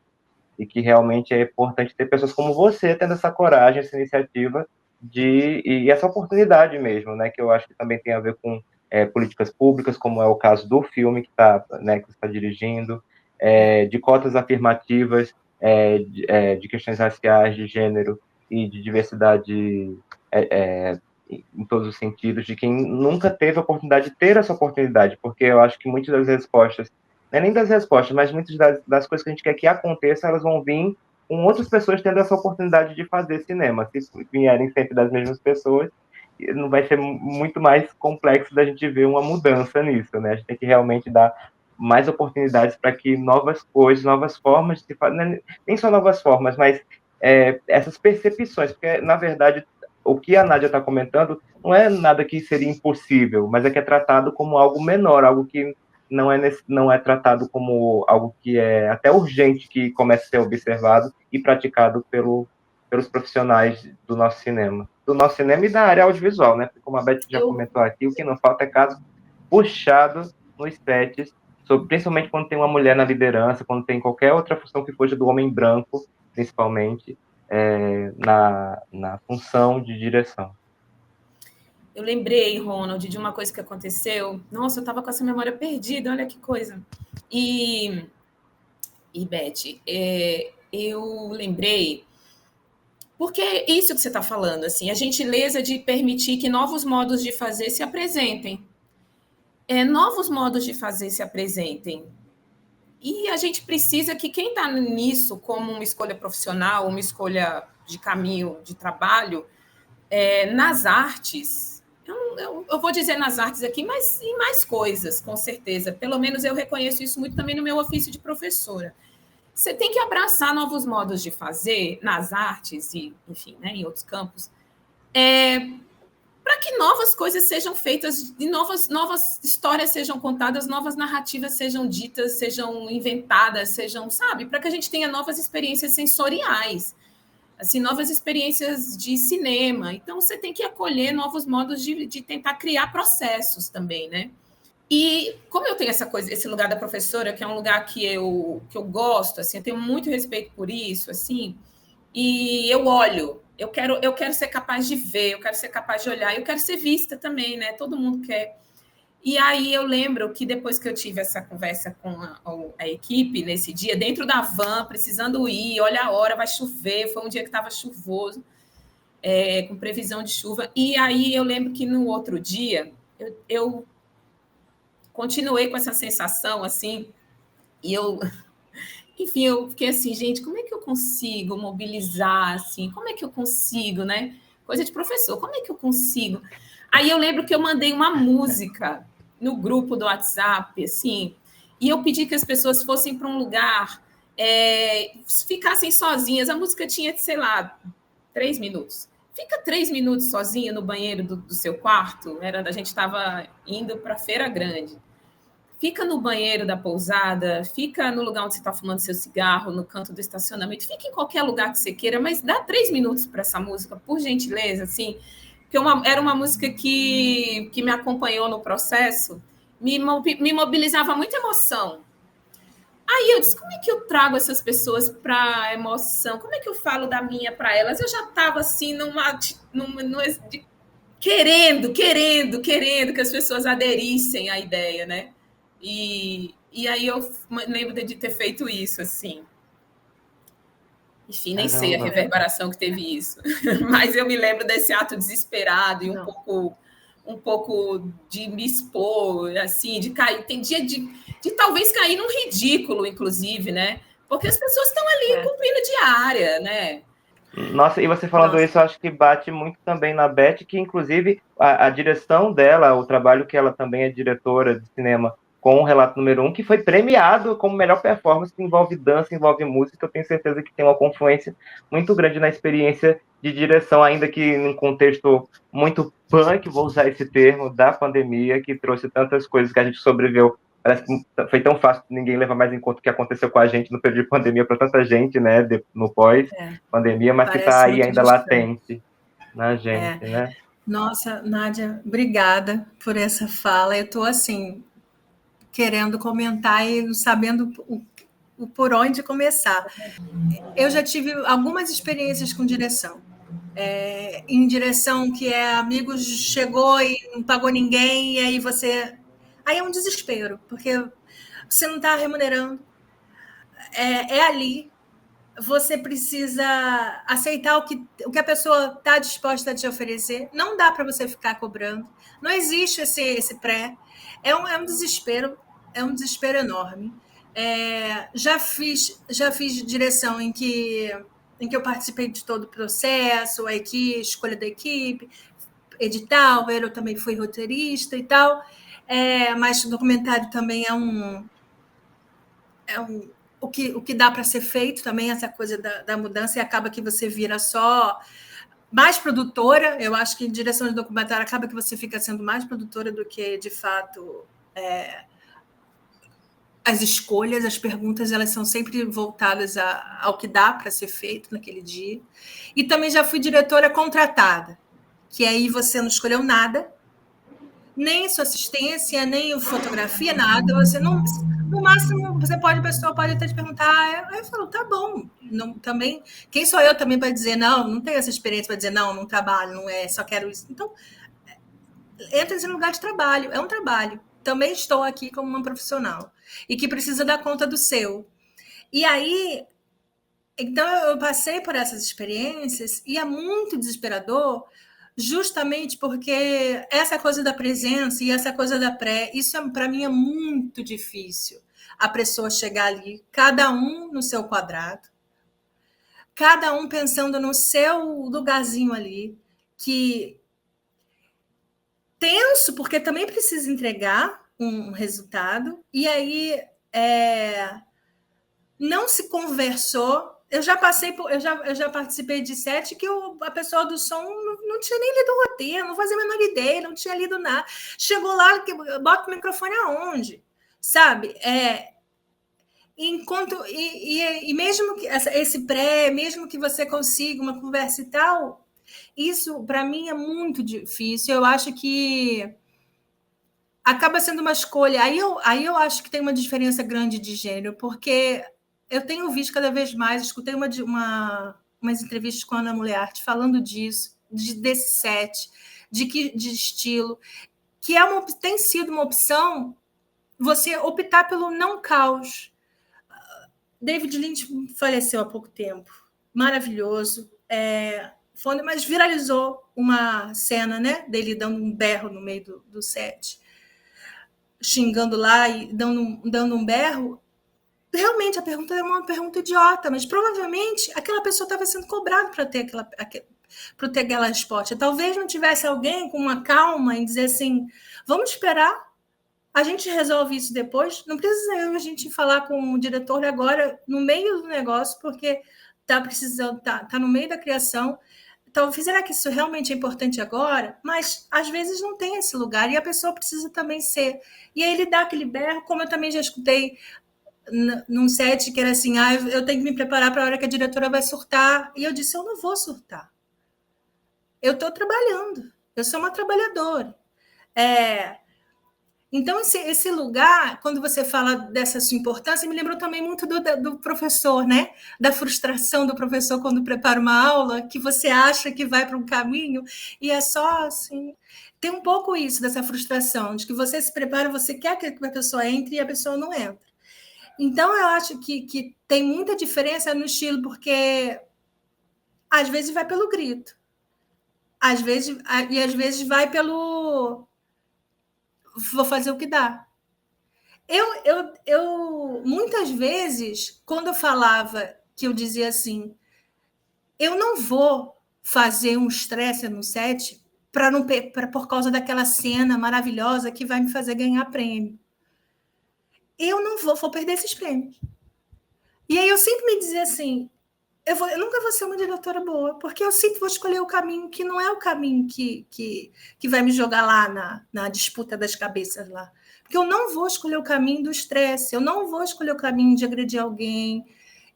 E que realmente é importante ter pessoas como você tendo essa coragem, essa iniciativa e essa oportunidade mesmo, né? Que eu acho que também tem a ver com políticas públicas, como é o caso do filme que você está dirigindo, de cotas afirmativas, de questões raciais, de gênero e de diversidade em todos os sentidos, de quem nunca teve a oportunidade de ter essa oportunidade, porque eu acho que muitas das respostas, não é nem das respostas, mas muitas das coisas que a gente quer que aconteça, elas vão vir com outras pessoas tendo essa oportunidade de fazer cinema. Se vierem sempre das mesmas pessoas, não vai ser muito mais complexo da gente ver uma mudança nisso, né? A gente tem que realmente dar mais oportunidades para que novas coisas, novas formas de se fazer, nem só novas formas, mas essas percepções, porque, na verdade, o que a Nádia está comentando não é nada que seria impossível, mas é que é tratado como algo menor, algo que não é tratado como algo que é até urgente que comece a ser observado e praticado pelos profissionais do nosso cinema e da área audiovisual, né? Porque, como a Beth já comentou aqui, o que não falta é caso puxado nos sets, principalmente quando tem uma mulher na liderança, quando tem qualquer outra função que fuja do homem branco, principalmente, na função de direção. Eu lembrei, Ronald, de uma coisa que aconteceu. Nossa, eu estava com essa memória perdida, olha que coisa. E Beth, eu lembrei, porque é isso que você está falando, assim, a gentileza de permitir que novos modos de fazer se apresentem. Novos modos de fazer se apresentem. E a gente precisa que quem está nisso como uma escolha profissional, uma escolha de caminho, de trabalho, nas artes, eu vou dizer nas artes aqui, mas em mais coisas, com certeza. Pelo menos eu reconheço isso muito também no meu ofício de professora. Você tem que abraçar novos modos de fazer nas artes e, enfim, né, em outros campos, para que novas coisas sejam feitas, e novas histórias sejam contadas, novas narrativas sejam ditas, sejam inventadas, sabe? Para que a gente tenha novas experiências sensoriais, assim, novas experiências de cinema. Então, você tem que acolher novos modos de tentar criar processos também, né? E como eu tenho essa coisa, esse lugar da professora, que é um lugar que eu gosto, assim, eu tenho muito respeito por isso, assim, e eu olho, eu quero ser capaz de ver, eu quero ser capaz de olhar, eu quero ser vista também, né? Todo mundo quer. E aí eu lembro que depois que eu tive essa conversa com a equipe nesse dia, dentro da van, precisando ir, olha a hora, vai chover, foi um dia que estava chuvoso, com previsão de chuva, e aí eu lembro que no outro dia eu continuei com essa sensação, assim, e enfim, eu fiquei assim, gente, como é que eu consigo mobilizar, assim, como é que eu consigo, né? Coisa de professor, como é que eu consigo? Aí eu lembro que eu mandei uma música no grupo do WhatsApp, assim, e eu pedi que as pessoas fossem para um lugar, ficassem sozinhas. A música tinha, sei lá, 3 minutos. Fica 3 minutos sozinha no banheiro do seu quarto. A gente estava indo para Feira Grande. Fica no banheiro da pousada, fica no lugar onde você está fumando seu cigarro, no canto do estacionamento, fica em qualquer lugar que você queira, mas dá 3 minutos para essa música, por gentileza, assim, porque era uma música que me acompanhou no processo, me mobilizava muita emoção. Aí eu disse, como é que eu trago essas pessoas para a emoção? Como é que eu falo da minha para elas? Eu já estava assim, querendo que as pessoas aderissem à ideia, né? E aí eu lembro de ter feito isso, assim. Enfim, nem sei a Caramba. reverberação que teve isso, mas eu me lembro desse ato desesperado e um pouco de me expor, assim, de cair. Tem dia de talvez cair num ridículo, inclusive, né? Porque as pessoas estão ali cumprindo diária, né? Nossa, e você falando isso, eu acho que bate muito também na Beth, que inclusive a direção dela, o trabalho que ela também é diretora de cinema com o Relato Número 1, que foi premiado como melhor performance, que envolve dança, envolve música, eu tenho certeza que tem uma confluência muito grande na experiência de direção, ainda que num contexto muito punk, vou usar esse termo, da pandemia, que trouxe tantas coisas que a gente sobreviveu. Parece que foi tão fácil que ninguém leva mais em conta o que aconteceu com a gente no período de pandemia para tanta gente, né, no pós-pandemia, mas que está Parece aí muito ainda distante. latente na gente, né? Nossa, Nádia, obrigada por essa fala. Eu estou assim, querendo comentar e não sabendo por onde começar. Eu já tive algumas experiências com direção. Em direção que amigos chegou e não pagou ninguém, e aí você. Aí é um desespero, porque você não está remunerando. É ali. Você precisa aceitar o que a pessoa está disposta a te oferecer. Não dá para você ficar cobrando. Não existe esse pré. É um desespero, é um desespero enorme. Já fiz direção em que eu participei de todo o processo, escolha da equipe, edital, eu também fui roteirista e tal. Mas o documentário também é o que dá para ser feito também, essa coisa da mudança, e acaba que você vira só mais produtora. Eu acho que em direção de documentário acaba que você fica sendo mais produtora do que, de fato, as escolhas, as perguntas, elas são sempre voltadas ao que dá para ser feito naquele dia. E também já fui diretora contratada, que aí você não escolheu nada, nem sua assistência, nem fotografia, nada. Você não, no máximo, a pessoa pode até te perguntar. Aí eu falo, tá bom. Não, também, quem sou eu também para dizer não tenho essa experiência para dizer não trabalho, não é, só quero isso. Então, entra nesse lugar de trabalho, é um trabalho. Também estou aqui como uma profissional e que precisa dar conta do seu. E aí, então eu passei por essas experiências e é muito desesperador, justamente porque essa coisa da presença e essa coisa da pré, isso para mim é muito difícil. A pessoa chegar ali, cada um no seu quadrado, cada um pensando no seu lugarzinho ali, que tenso, porque também precisa entregar um resultado, e aí não se conversou. Eu já participei de set que a pessoa do som não tinha nem lido o roteiro, não fazia a menor ideia, não tinha lido nada. Chegou lá, bota o microfone aonde? Sabe? E mesmo que esse pré, mesmo que você consiga uma conversa e tal, isso para mim é muito difícil. Eu acho que acaba sendo uma escolha. Aí eu acho que tem uma diferença grande de gênero, porque eu tenho visto cada vez mais, escutei umas entrevistas com a Ana Mulearte falando disso, desse set, de estilo, que tem sido uma opção você optar pelo não caos. David Lynch faleceu há pouco tempo, maravilhoso, mas viralizou uma cena, né, dele dando um berro no meio do set, xingando lá e dando um berro. Realmente, a pergunta é uma pergunta idiota, mas provavelmente aquela pessoa estava sendo cobrada para ter aquela resposta. Talvez não tivesse alguém com uma calma em dizer assim, vamos esperar, a gente resolve isso depois. Não precisa a gente falar com o diretor agora, no meio do negócio, porque está precisando, tá no meio da criação. Então, será que isso realmente é importante agora? Mas, às vezes, não tem esse lugar, e a pessoa precisa também ser. E aí ele dá aquele berro, como eu também já escutei num set que era assim, eu tenho que me preparar para a hora que a diretora vai surtar. E eu disse, eu não vou surtar. Eu estou trabalhando. Eu sou uma trabalhadora. Então, esse lugar, quando você fala dessa sua importância, me lembrou também muito do professor, né? Da frustração do professor quando prepara uma aula, que você acha que vai para um caminho, e é só assim. Tem um pouco isso, dessa frustração, de que você se prepara, você quer que a pessoa entre e a pessoa não entra. Então, eu acho que tem muita diferença no estilo, porque às vezes vai pelo grito, às vezes vai pelo vou fazer o que dá. Eu muitas vezes, quando eu falava que eu dizia assim, eu não vou fazer um estresse no set por causa daquela cena maravilhosa que vai me fazer ganhar prêmio. Eu não vou perder esses prêmios. E aí eu sempre me dizia assim, eu nunca vou ser uma diretora boa, porque eu sempre vou escolher o caminho que não é o caminho que vai me jogar lá na disputa das cabeças lá. Porque eu não vou escolher o caminho do estresse, eu não vou escolher o caminho de agredir alguém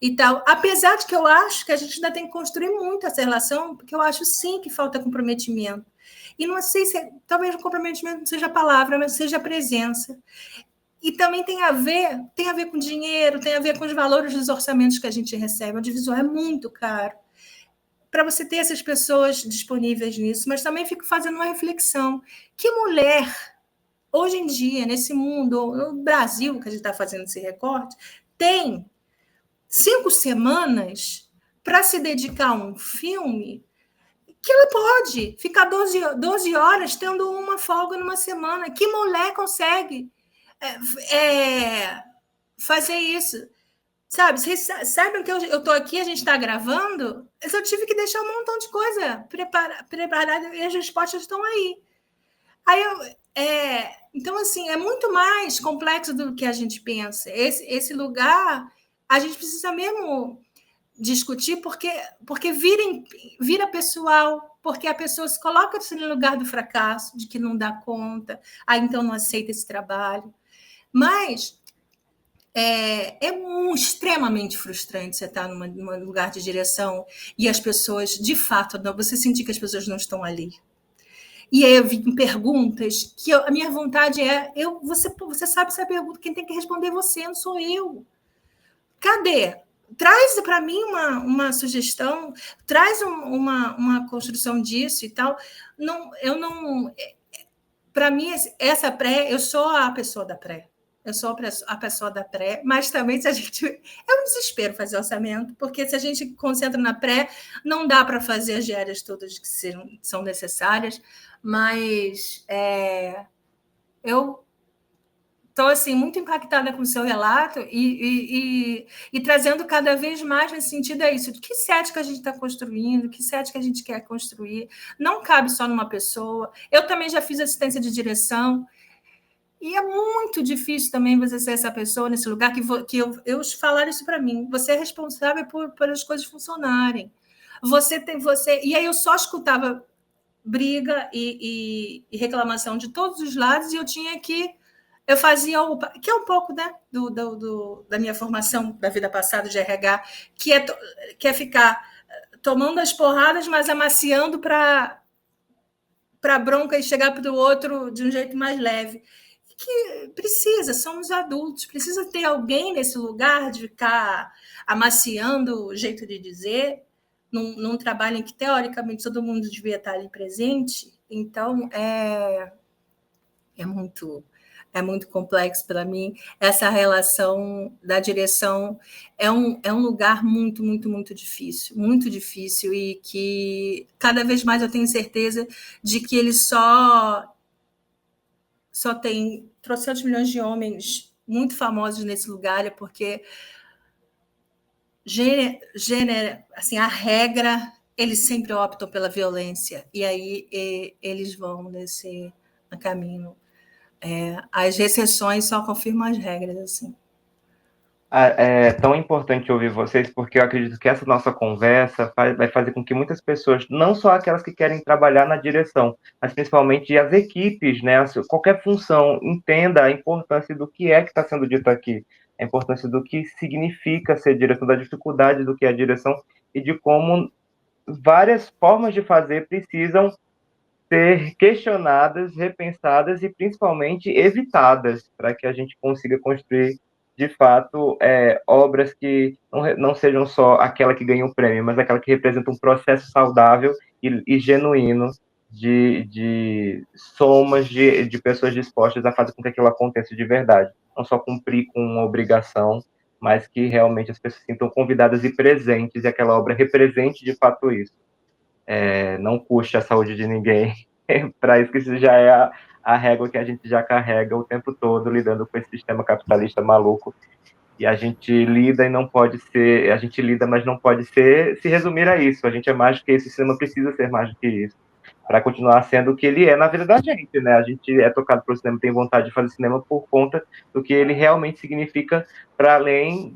e tal. Apesar de que eu acho que a gente ainda tem que construir muito essa relação, porque eu acho sim que falta comprometimento. E não sei se talvez o comprometimento não seja a palavra, mas seja a presença. E também tem a ver com dinheiro, tem a ver com os valores dos orçamentos que a gente recebe. O audiovisual é muito caro. Para você ter essas pessoas disponíveis nisso, mas também fico fazendo uma reflexão. Que mulher, hoje em dia, nesse mundo, no Brasil, que a gente está fazendo esse recorte, tem 5 semanas para se dedicar a um filme que ela pode ficar 12 horas tendo uma folga numa semana. Que mulher consegue fazer isso? Sabe, vocês sabem que eu estou aqui, a gente está gravando, eu tive que deixar um montão de coisa preparada e as respostas estão aí. Então, assim, é muito mais complexo do que a gente pensa. Esse lugar, a gente precisa mesmo discutir, porque vira pessoal, porque a pessoa se coloca no lugar do fracasso, de que não dá conta, então não aceita esse trabalho. Mas extremamente frustrante você estar num lugar de direção e as pessoas, de fato, você sentir que as pessoas não estão ali. E aí eu vi perguntas que a minha vontade você sabe essa pergunta, quem tem que responder você, não sou eu. Cadê? Traz para mim uma sugestão, traz uma construção disso e tal. Para mim, essa pré, eu sou a pessoa da pré. Eu sou a pessoa da pré, mas também se a gente... É um desespero fazer orçamento, porque se a gente concentra na pré, não dá para fazer as diárias todas que são necessárias, mas eu estou assim, muito impactada com o seu relato e trazendo cada vez mais nesse sentido isso. De que set que a gente está construindo, que set que a gente quer construir. Não cabe só numa pessoa. Eu também já fiz assistência de direção, e é muito difícil também você ser essa pessoa nesse lugar que eu falaram isso para mim. Você é responsável por as coisas funcionarem. E aí eu só escutava briga e reclamação de todos os lados, e eu fazia que é um pouco, né, da minha formação da vida passada de RH, que é ficar tomando as porradas, mas amaciando para bronca e chegar para o outro de um jeito mais leve. Que somos adultos, precisa ter alguém nesse lugar de ficar amaciando o jeito de dizer, num trabalho em que, teoricamente, todo mundo devia estar ali presente. Então, é muito complexo para mim. Essa relação da direção é um lugar muito, muito, muito difícil, e que cada vez mais eu tenho certeza de que ele só tem 300 milhões de homens muito famosos nesse lugar, porque assim, a regra, eles sempre optam pela violência, e aí eles vão nesse caminho. As exceções só confirmam as regras, assim. É tão importante ouvir vocês, porque eu acredito que essa nossa conversa vai fazer com que muitas pessoas, não só aquelas que querem trabalhar na direção, mas principalmente as equipes, né, qualquer função, entenda a importância do que está sendo dito aqui, a importância do que significa ser direção, da dificuldade do que é a direção, e de como várias formas de fazer precisam ser questionadas, repensadas e principalmente evitadas, para que a gente consiga construir, de fato, obras que não sejam só aquela que ganha o prêmio, mas aquela que representa um processo saudável e genuíno de somas de pessoas dispostas a fazer com que aquilo aconteça de verdade. Não só cumprir com uma obrigação, mas que realmente as pessoas se sintam convidadas e presentes e aquela obra represente de fato isso. Não custe a saúde de ninguém. Para isso que isso já é a régua que a gente já carrega o tempo todo, lidando com esse sistema capitalista maluco. E a gente lida e não pode ser, a gente lida, mas não pode ser, se resumir a isso. A gente é mais do que isso, o cinema precisa ser mais do que isso, para continuar sendo o que ele é na vida da gente, né? A gente é tocado pelo cinema, tem vontade de fazer cinema por conta do que ele realmente significa, para além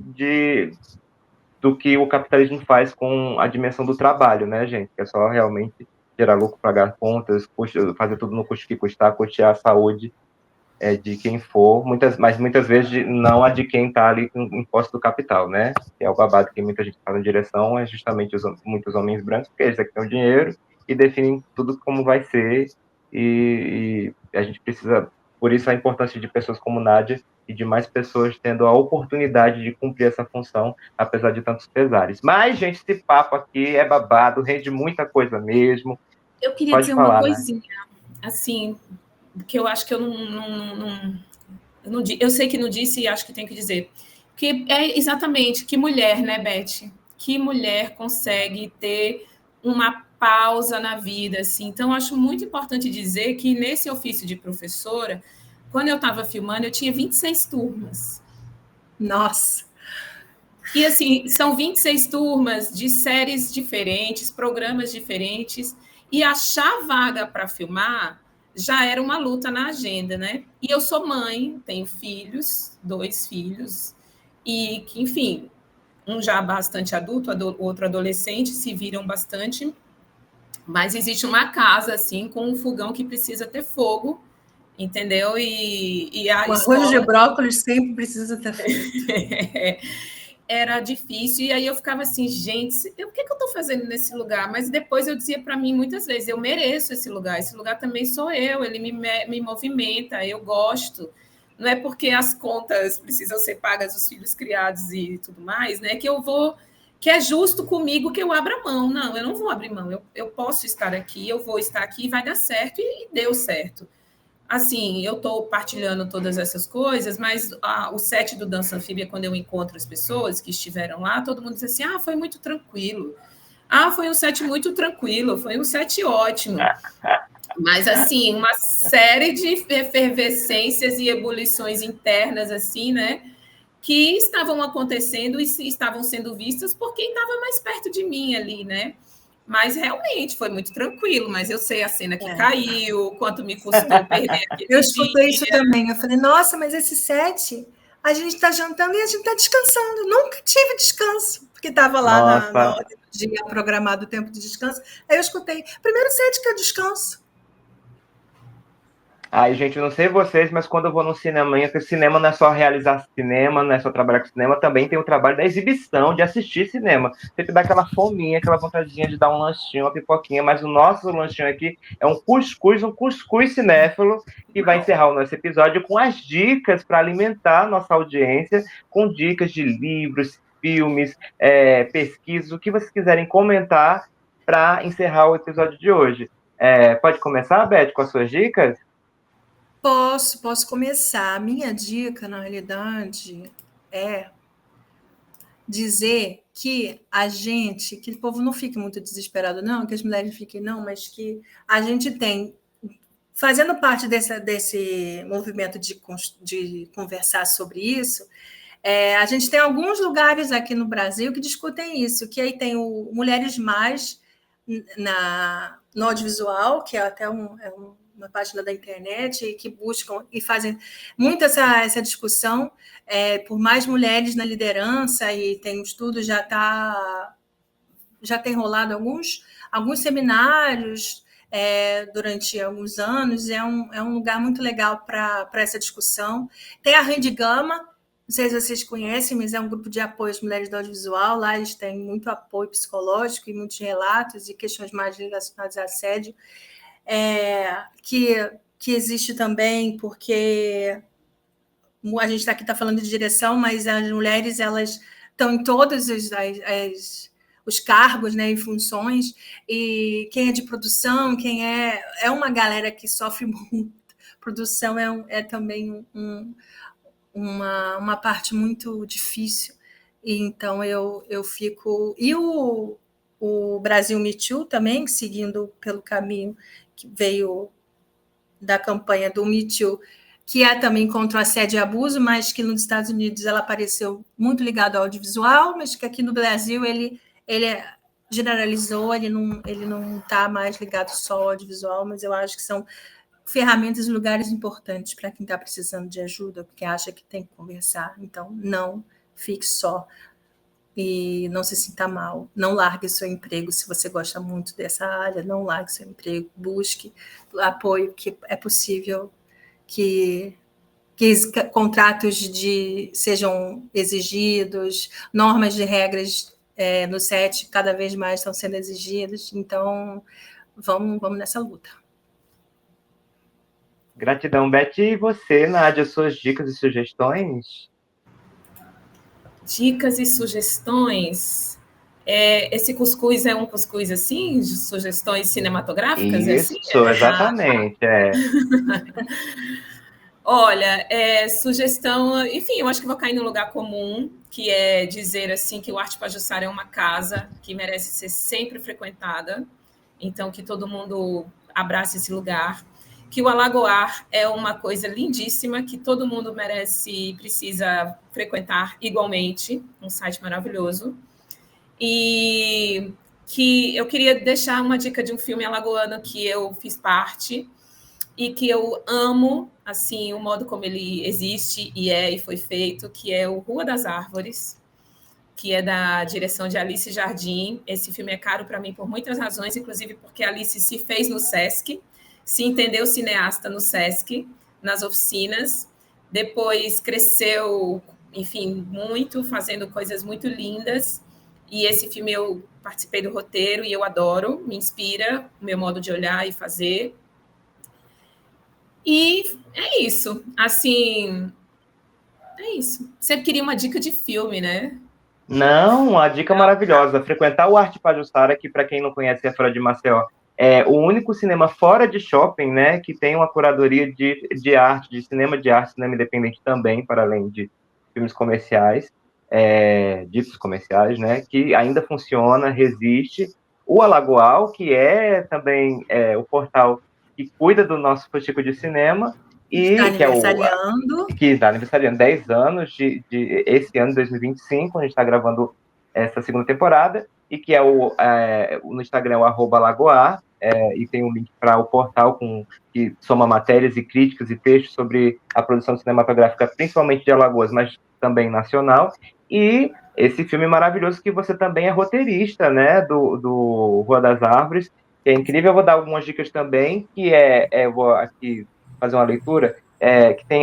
do que o capitalismo faz com a dimensão do trabalho, né, gente? Que é só realmente gerar lucro, pagar contas, fazer tudo no custo que custar, custear a saúde de quem for, mas muitas vezes não a de quem está ali em posse do capital, né? Que é o babado que muita gente faz na direção, é justamente muitos homens brancos, porque eles é que têm o dinheiro e definem tudo como vai ser, e a gente precisa, por isso a importância de pessoas como Nádia e de mais pessoas tendo a oportunidade de cumprir essa função, apesar de tantos pesares. Mas, gente, esse papo aqui é babado, rende muita coisa mesmo. Eu queria Pode dizer falar, uma coisinha, assim, que eu acho que eu não eu sei que não disse e acho que tenho que dizer. Que é exatamente que mulher, né, Beth? Que mulher consegue ter uma pausa na vida, assim. Então, eu acho muito importante dizer que nesse ofício de professora, quando eu estava filmando, eu tinha 26 turmas. Nossa! E, assim, são 26 turmas de séries diferentes, programas diferentes, e achar vaga para filmar já era uma luta na agenda, né? E eu sou mãe, tenho filhos, 2 filhos, e que, enfim, um já bastante adulto, outro adolescente, se viram bastante, mas existe uma casa, assim, com um fogão que precisa ter fogo, entendeu? E a O arroz de escola... brócolis sempre precisa ter fogo. Era difícil, e aí eu ficava assim, gente, o que eu estou fazendo nesse lugar? Mas depois eu dizia para mim muitas vezes, eu mereço esse lugar também sou eu, ele me movimenta, eu gosto. Não é porque as contas precisam ser pagas, os filhos criados e tudo mais, né, que é justo comigo que eu abra mão. Não, eu não vou abrir mão, eu posso estar aqui, eu vou estar aqui, vai dar certo, e deu certo. Assim, eu estou partilhando todas essas coisas, mas o set do Dança Anfíbia, quando eu encontro as pessoas que estiveram lá, todo mundo diz assim, foi muito tranquilo. Foi um set muito tranquilo, foi um set ótimo. Mas, assim, uma série de efervescências e ebulições internas, assim, né, que estavam acontecendo e estavam sendo vistas por quem estava mais perto de mim ali, né? Mas realmente foi muito tranquilo, mas eu sei a cena que caiu, quanto me custou perder aquele Eu escutei isso também. Eu falei, nossa, mas esse set, a gente está jantando e a gente está descansando. Nunca tive descanso, porque estava lá na hora do dia programado o tempo de descanso. Aí eu escutei, primeiro set que eu descanso. Ai, gente, eu não sei vocês, mas quando eu vou no cinema, porque cinema não é só realizar cinema, não é só trabalhar com cinema, também tem o trabalho da exibição, de assistir cinema. Sempre dá aquela fominha, aquela vontadinha de dar um lanchinho, uma pipoquinha, mas o nosso lanchinho aqui é um cuscuz cinéfilo, que vai encerrar o nosso episódio com as dicas para alimentar a nossa audiência, com dicas de livros, filmes, pesquisas, o que vocês quiserem comentar para encerrar o episódio de hoje. Pode começar, Beth, com as suas dicas? Posso começar. A minha dica, na realidade, é dizer que que o povo não fique muito desesperado, não, que as mulheres fiquem, não, mas que a gente tem, fazendo parte desse movimento de conversar sobre isso, a gente tem alguns lugares aqui no Brasil que discutem isso, que aí tem o Mulheres Mais no audiovisual, que é até uma página da internet que buscam e fazem muito essa discussão por mais mulheres na liderança, e tem um estudo, já tem rolado alguns seminários durante alguns anos, é um lugar muito legal para essa discussão. Tem a Rede Gama, não sei se vocês conhecem, mas é um grupo de apoio às mulheres do audiovisual. Lá eles têm muito apoio psicológico e muitos relatos e questões mais relacionadas a assédio. que existe também, porque a gente aqui está falando de direção, mas as mulheres elas estão em todos os cargos, né, e funções, e quem é de produção, quem é uma galera que sofre muito. Produção é também uma parte muito difícil. Então eu fico... E o Brasil Me Too também, seguindo pelo caminho que veio da campanha do Me Too, que é também contra o assédio e abuso, mas que nos Estados Unidos ela apareceu muito ligado ao audiovisual, mas que aqui no Brasil ele generalizou, ele não está mais ligado só ao audiovisual, mas eu acho que são ferramentas e lugares importantes para quem está precisando de ajuda, porque acha que tem que conversar. Então, não fique só e não se sinta mal. Não largue seu emprego se você gosta muito dessa área, não largue seu emprego, busque apoio, que é possível que contratos sejam exigidos, normas de regras no set cada vez mais estão sendo exigidas, então vamos nessa luta. Gratidão, Beth. E você, Nádia, suas dicas e sugestões? Dicas e sugestões. Esse cuscuz é um cuscuz assim, de sugestões cinematográficas? Isso, assim? Exatamente. Olha, sugestão, enfim, eu acho que vou cair no lugar comum, que é dizer assim que o Arte Pajuçara é uma casa que merece ser sempre frequentada, então que todo mundo abrace esse lugar, que o Alagoar é uma coisa lindíssima, que todo mundo merece e precisa frequentar igualmente, um site maravilhoso, e que eu queria deixar uma dica de um filme alagoano que eu fiz parte, e que eu amo, assim, o modo como ele existe e foi feito, que é o Rua das Árvores, que é da direção de Alice Jardim. Esse filme é caro para mim por muitas razões, inclusive porque a Alice se fez no Sesc, se entendeu cineasta no Sesc, nas oficinas, depois cresceu, enfim, muito, fazendo coisas muito lindas, e esse filme eu participei do roteiro e eu adoro, me inspira o meu modo de olhar e fazer. E é isso. Assim, é isso. Você queria uma dica de filme, né? Não, a dica maravilhosa. Frequentar o Arte Pajuçara, que para quem não conhece é fora de Maceió, é o único cinema fora de shopping, né, que tem uma curadoria de arte, de cinema independente também, para além de filmes comerciais, ditos comerciais, né, que ainda funciona, resiste. O Alagoal, que é também o portal que cuida do nosso Fuxico de Cinema, Está e que é aniversariando. Que está aniversariando 10 anos de esse ano, 2025, a gente está gravando essa segunda temporada, e que no Instagram é o @lagoar, e tem um link para o portal que soma matérias e críticas e textos sobre a produção cinematográfica, principalmente de Alagoas, mas também nacional, e esse filme maravilhoso que você também é roteirista, né, do Rua das Árvores, que é incrível. Eu vou dar algumas dicas também, eu vou aqui fazer uma leitura, que tem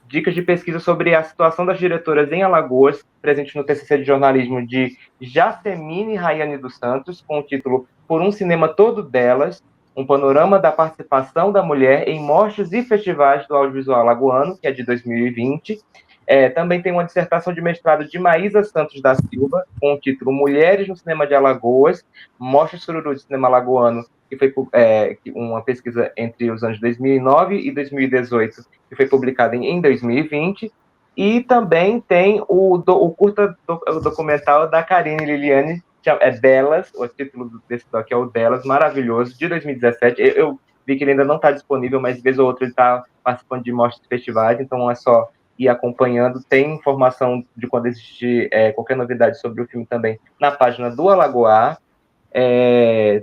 dicas de pesquisa sobre a situação das diretoras em Alagoas, presente no TCC de jornalismo de Jacemine Rayane dos Santos, com o título Por um Cinema Todo Delas, um panorama da participação da mulher em mostras e festivais do audiovisual alagoano, que é de 2020. Também tem uma dissertação de mestrado de Maísa Santos da Silva, com o título Mulheres no Cinema de Alagoas, Mostra Sururu de Cinema Alagoano, que foi uma pesquisa entre os anos 2009 e 2018, que foi publicada em 2020, e também tem o curta documental da Karine Liliane, Delas, o título desse doc é o Delas, maravilhoso, de 2017. Eu vi que ele ainda não está disponível, mas vez ou outra ele está participando de mostras e festivais, então é só ir acompanhando. Tem informação de quando existe qualquer novidade sobre o filme também na página do Alagoar.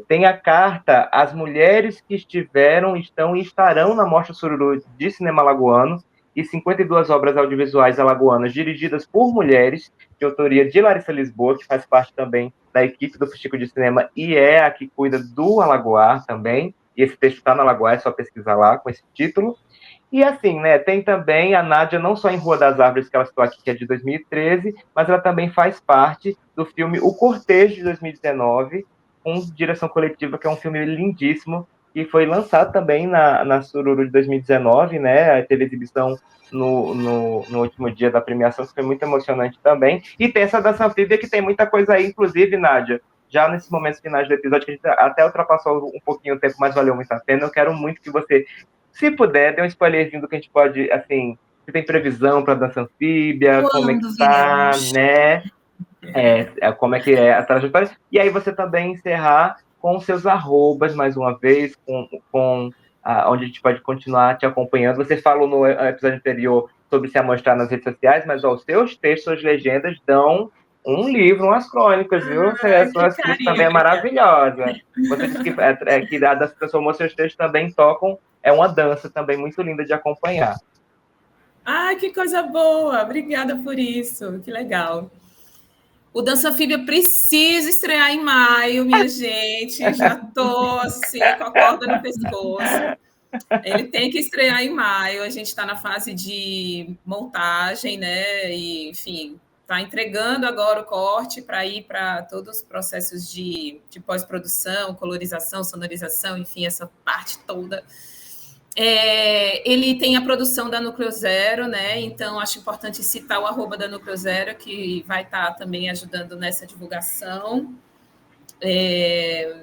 Tem a carta às mulheres que estiveram, estão e estarão na Mostra Sururu de Cinema Alagoano, e 52 obras audiovisuais alagoanas dirigidas por mulheres, de autoria de Larissa Lisboa, que faz parte também da equipe do Fuxico de Cinema e é a que cuida do Alagoar também, e esse texto está no Alagoar, é só pesquisar lá com esse título. E assim, né, tem também a Nádia, não só em Rua das Árvores, que ela citou aqui, que é de 2013, mas ela também faz parte do filme O Cortejo, de 2019, com direção coletiva, que é um filme lindíssimo, e foi lançado também na Sururu de 2019, né? Teve exibição no último dia da premiação, que foi muito emocionante também. E tem essa dança anfíbia que tem muita coisa aí, inclusive, Nádia, já nesses momentos finais do episódio, que a gente até ultrapassou um pouquinho o tempo, mas valeu muito a pena. Eu quero muito que você, se puder, dê um spoilerzinho do que a gente pode, assim, se tem previsão para dança anfíbia, como é que Quando tá, veremos? né? Como é que é a trajetória. E aí você também encerrar com seus arrobas, mais uma vez, onde a gente pode continuar te acompanhando. Você falou no episódio anterior sobre se amostrar nas redes sociais, mas ó, os seus textos, suas legendas dão um livro, umas crônicas, viu? Ai, A que sua escrita carinho, também é obrigada. maravilhosa. Você disse que a das transformou seus textos também tocam, é uma dança também muito linda de acompanhar. Ai, que coisa boa! Obrigada por isso, que legal. O Dança Anfíbia precisa estrear em maio, minha gente. Já tô assim, com a corda no pescoço. Ele tem que estrear em maio. A gente está na fase de montagem, né? E, enfim, está entregando agora o corte para ir para todos os processos de pós-produção, colorização, sonorização, enfim, essa parte toda. Ele tem a produção da Núcleo Zero, né? Então acho importante citar o arroba da Núcleo Zero, que vai estar também ajudando nessa divulgação. É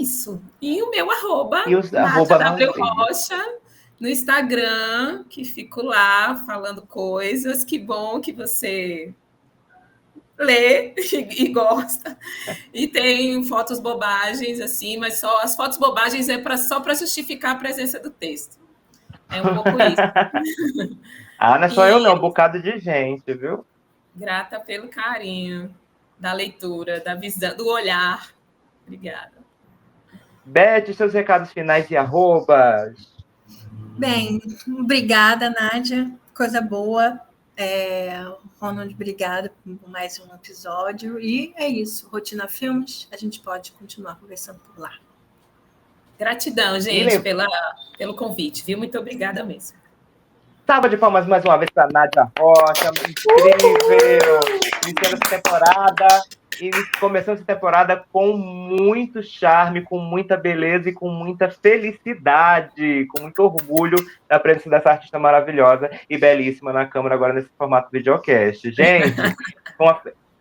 isso. E o meu arroba, E os Nádia arroba W. Maravilha. Rocha, no Instagram, que fico lá falando coisas. Que bom que você lê e gosta. E tem fotos bobagens, assim, mas só as fotos bobagens só para justificar a presença do texto. É um pouco isso. Não é só eu E não, um bocado de gente, viu? grata pelo carinho da leitura, da visão, do olhar. Obrigada. Beth, seus recados finais e arrobas. Bem, obrigada, Nádia. Coisa boa. Ronald, obrigada por mais um episódio. E é isso. Rotina Filmes, a gente pode continuar conversando por lá. Gratidão, gente, pelo convite, viu? Muito obrigada mesmo. Salva de palmas mais uma vez para Nádia Rocha. Incrível! Iniciando essa temporada. E começando essa temporada com muito charme, com muita beleza e com muita felicidade, com muito orgulho da presença dessa artista maravilhosa e belíssima na câmera agora nesse formato videocast. Gente,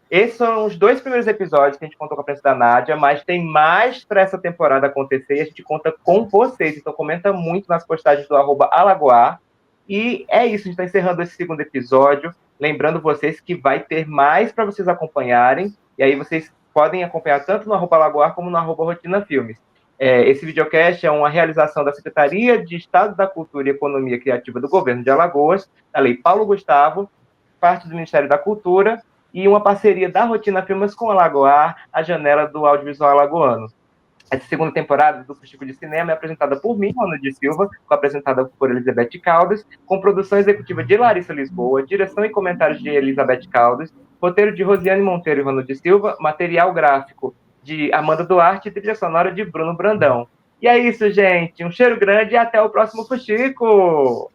esses são os 2 primeiros episódios que a gente contou com a presença da Nádia, mas tem mais para essa temporada acontecer e a gente conta com vocês. Então comenta muito nas postagens do @alagoar. E é isso, a gente está encerrando esse segundo episódio. Lembrando vocês que vai ter mais para vocês acompanharem. E aí vocês podem acompanhar tanto no @alagoar como no @rotina filmes. Esse videocast é uma realização da Secretaria de Estado da Cultura e Economia Criativa do Governo de Alagoas, da Lei Paulo Gustavo, parte do Ministério da Cultura, e uma parceria da Rotina Filmes com Alagoar, a janela do audiovisual alagoano. Essa segunda temporada do Fuxico de Cinema é apresentada por mim, Ronald de Silva, apresentada por Elizabeth Caldas, com produção executiva de Larissa Lisboa, direção e comentários de Elizabeth Caldas, roteiro de Rosiane Monteiro e Ronald de Silva, material gráfico de Amanda Duarte e trilha sonora de Bruno Brandão. E é isso, gente. Um cheiro grande e até o próximo Fuxico!